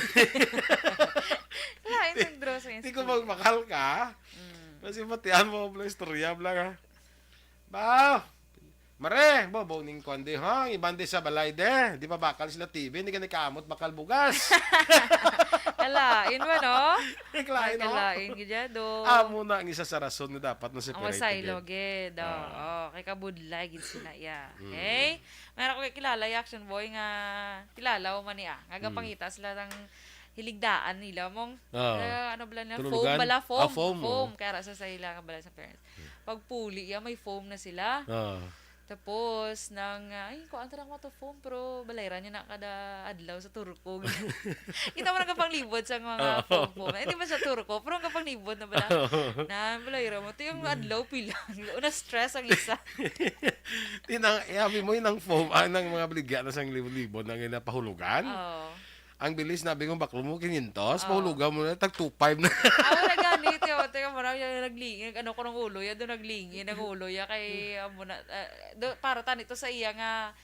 Lain ng draws ng STL. Hindi ko magbakal ka. Kasi patihan mo, bla istorya, bla ka. Ba, mare, bo, ning konde, ha? Ibande sa balay de. Di pa bakal sila TV, hindi ka nakaamot, bakal bugas. Kalain ba, no? Kalain, no? Kalain, gidyado. Muna ang isa sa rason na dapat na Ang separate. masaylo, gid. Kay kabudlay, gid sila, ya. Okay? Meron ko kay kilala, yung action boy, nga kilala o man niya. Nga pangita sila ng hiligdaan nila mong ano bala nila, foam Tulugan? bala, foam. Foam. Kaya rasa sa ila nga bala sa parents. Pag puli, may foam na sila. Tapos, ay, ko ang tarang mo to foam, pero balayran niya na kada adlaw sa Turko. Kita mo nang kapanglibot sa mga foam. Hindi ba sa Turko, pero ang kapanglibot na bala. Na, balayran mo. Ito yung adlaw pilang. Una stress ang isa. Iabi mo yun ang foam, ng mga baligyan na sang libo-libo na ginapahulugan. Ang bilis na bigong baklo mo, 500, pahulugan mo na, tag 2.5 na. Wala ganit yun. Teka mo na, yung naglingin, ano ko ng ulo, yan doon naglingin, ng ulo, yan kay, muna, para tani to sa iya nga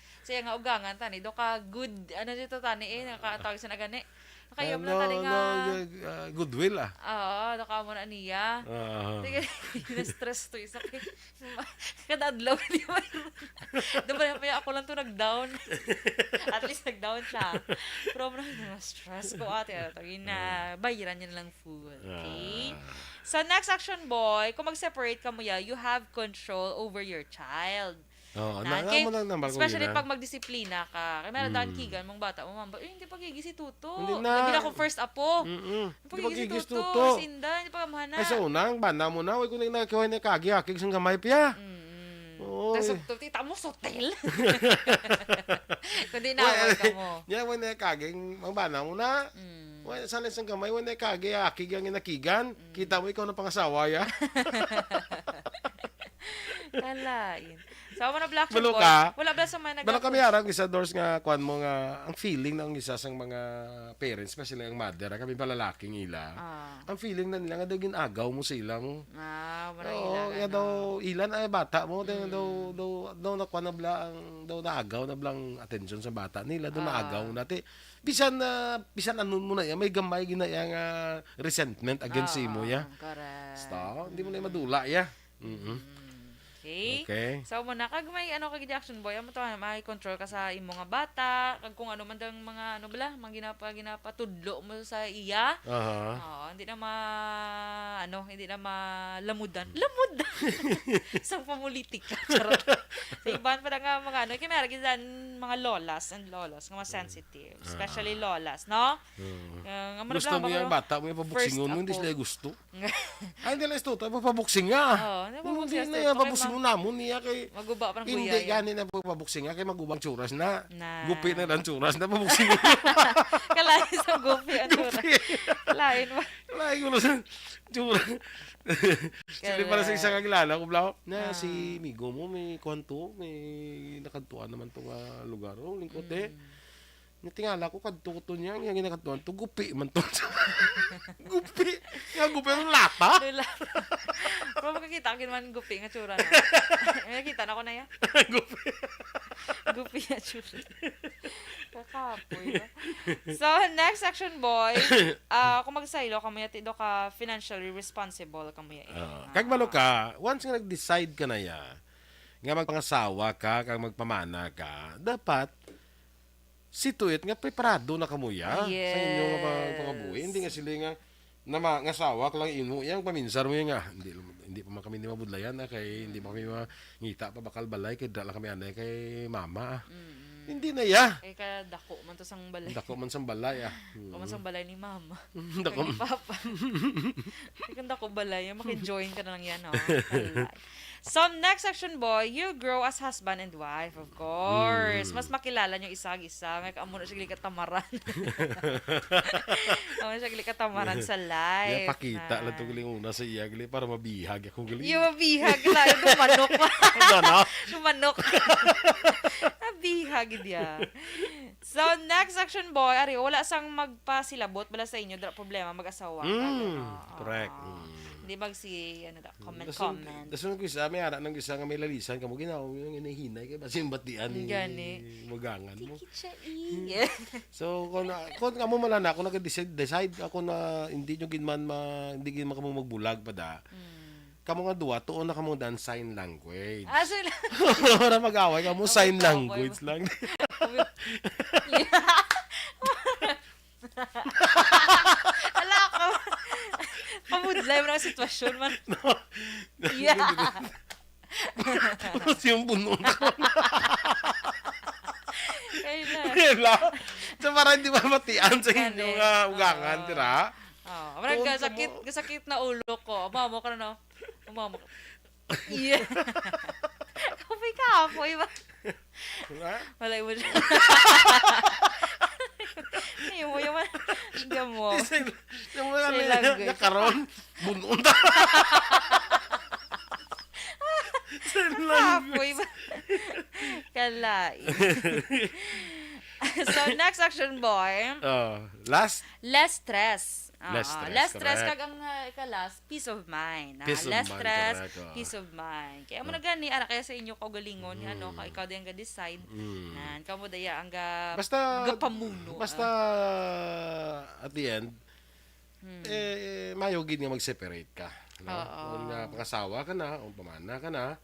ugangan, tani, do ka good, ano dito tani nakatawag sa nagani. Kaya mo na tani nga. Goodwill Oo, doka mo na niya. Teka, na-stress to isa kay, kada adlaw, di ba? Doon pa ako lang to nag-down. At least nag-down siya. Pero stress ko ate. Bayaran niya lang food. Okay? So, next action boy, kung mag-separate ka mo you have control over your child. Especially pag magdisiplina ka. Kaya meron daan kigan, mong bata, hindi pagigis si Tuto. Hindi na. Hindi na ako first apo. Pagigis si Tuto. Sinda, hindi pa kamahana. Ay, sa unang, banda mo na. Huwag ko na nagkawa na kagi-akig sang gamay piya. Tapos, tita mo, sotel. Kundi nawag ka mo. Yan, huwag na kaging, ang bana mo na. Sana isang gamay, huwag na kagi-akig ang inakigan. Kita mo, ikaw na pangasawa, ya. Kalain. So, wala black Balo boy. ka. Wala ba sa mga Balo kami harang isa doors nga kuan mo nga ang feeling ng isa sang mga parents especially ang mother kami palalaking ila. Ang feeling na nila nga daw ginagaw mo sa ilang. Wala ilan. Daw ilan ay bata mo daw na kuan na bla ang daw naagaw na blang attention sa bata nila daw naagaw nati. Bisan anon mo na ya may gamay ginaya nga resentment against mo ya. Correct. Sto, hindi mo na madula ya. Okay. So mo na kag may kag action boy amo to may control ka sa imo nga bata kag kung ano man dang mga mga ginapatudlo mo sa iya. Hindi na malamudan. Sang pamulitika. Charot. Sa iban pa nga mga kay meron gid mga lolas nga mas sensitive, especially lolas, no? Gusto mo yung bata mo yung pabuksingon mo hindi sila gusto. Ay hindi lang gusto tayo pabuksing nga. Hindi na pabuksing mo namon niya kay maguba pa ng hindi kuya. gani na pabuksing nga kay magubang tsuras na. Gupi na lang tsuras na pabuksing mo. Kalain sa gupi ang tsuras. Lain mo. Lain ko sa tsuras. Sili para sa isang kakilala ko bla na si Migo mo may kwanto may nakantuan naman tong lugar lingkod Tingala ko kadto niya nga ginakatuan to gupi man to. Gupi. Nga gupi ang lata. Lula. Pero makikita kin man gupi nga tsura na. Nakita na ko na ya. Gupi. Gupi nga tsura. Kakapoy. Ba? So, next section, boy. Kung magsaylo, kamuya tido ka financially responsible kamuya. Kag malo ka, once nga nag-decide ka na ya, nga magpangasawa ka, kag magpamana ka, dapat situit nga preparado na kamuya Yes. sa inyong pangabuhi. Hindi nga sila nga nga sawa ka lang ino yang paminsar mo yan nga hindi pa man kami ni mabudlayan kay hindi pa kami mangita pa bakal balay kay dala kami anay kay mama. Hindi na ya. Eh, kaya dako man to sang balay. Dako man sang balay Kung sang balay ni mama. Dako Ni papa. Kung dako balay, maki-join ka na lang yan, oh. Alay. So, next section, boy, you grow as husband and wife, of course. Mas makilala nyo isa-isa. May kaamo na siya katamaran. Kaamo na siya katamaran sa life. Ya pakita lang to galing una sa iya gali para mabihag ako gali. Yung mabihag na. Yung dumanok. Ano? Dumanok. Nabihag dia. So, next section, boy, ari, wala sang magpasilabot bala sa inyo, problema, mag-asawa. Correct. Hindi comment. Dasun ko isa, may ara nang isa nga may lalisan kamo ginaw yung inahinay kay basin batian ni magangan mo. Yeah. So kung kamo malana ako nag-decide ako na hindi nyo ginman hindi ginman kamo magbulag pa da. Kamo nga duwa tuon na kamo dan sign language. Sila. Para mag-away kamo sign language lang. Ala ko. Pamudlay mo ng sitwasyon man. Yeah. Tapos yung bunong ko. Kailan. So para hindi mamatian sa inyong ugangan, tira. Marang sakit na ulo ko. Mamo ka na, no? Mamo ka. Yeah. Kapay ka, apoy ba? Malay mo dyan. Hindi mo yung gamo. Yung mga nakaroon, bunong ta. Apoy ba? Kalai. So, next action, boy. Less stress. Less stress correct. kag ang ikalas, peace of mind. Peace of Less mind, stress, correct, peace of mind. Kaya mo na gani ara kaya sa inyo kaugalingon ano, kay ikaw din ga decide. Nan kamo daya ang ga pamuno. Basta at the end mayo gid nga mag-separate ka, no? Kung pangasawa ka na, o pamana ka na,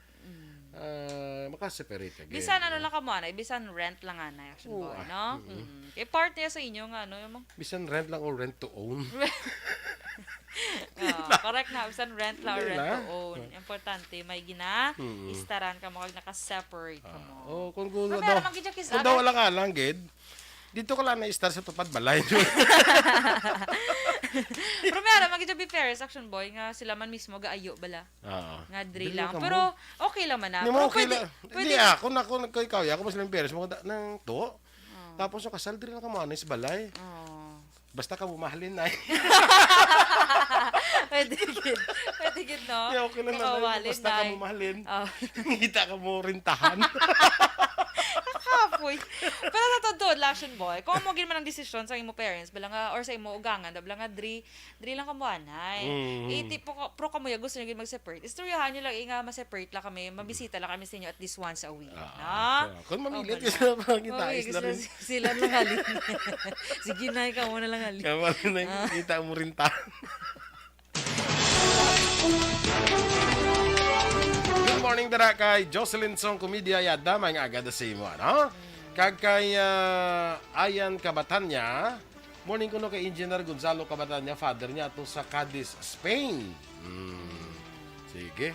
maka-separate ka. Bisan ano lang kamo ana, bisan rent lang ana action boy, no? Kay part niya sa inyo nga ano, yung bisan rent lang or rent to own. Correct na, bisan rent lang or rent to own. Importante may istaran ka mo kag naka-separate ka mo. Kung daw lang gid. Dito ka lang na-star sa tupad balay. Pero meron, mag-be fair, action boy, nga sila man mismo gaayo bala. Nga drill lang. Pero okay lang man na. Hindi mo okay lang. Hindi kung ikaw, ako mas lang peres, mga nang to. Tapos yung kasal, drill lang ka mo, sa balay. Basta ka bumahalin na. Pwede gid, no? Yeah, okay lang naman. Basta ka bumahalin. Ngita ka mo rintahan. Kapoy. Pero sa totoo, action boy, kung mo gid man ang desisyon sa imo parents, bala nga or sa imo ugangan, bala nga dri lang kamo anay. Tipo pro kamo ya gusto niyo gid mag-separate. Istoryahan niyo lang nga ma-separate lang kami, mabisita lang kami sa inyo at least once a week, no? Kung mamilit ka sa pangkitais na rin. Sila lang halin. Sige na, ikaw mo na lang halin. Kaya na kita mo rintahan. Good morning dara kay Jocelyn Song Komedia yada may nga agad sa imo ano kag kay Ayan Cabatanya morning kuno kay Engineer Gonzalo Cabatanya father niya ato sa Cadiz, Spain. Sige.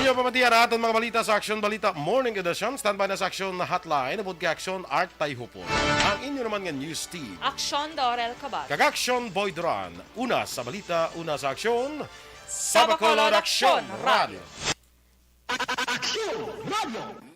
Inyo pamatiara aton mga balita sa Action Balita Morning Edition. Standby na sa Action na hotline abot kay Action Art Tayhupon. Ang inyo naman nga news team. Action Dorel Cabat. Kag Action Boy Duran. Una sa balita, una sa aksyon. Sa Bacolod Action Radio. Action Radio.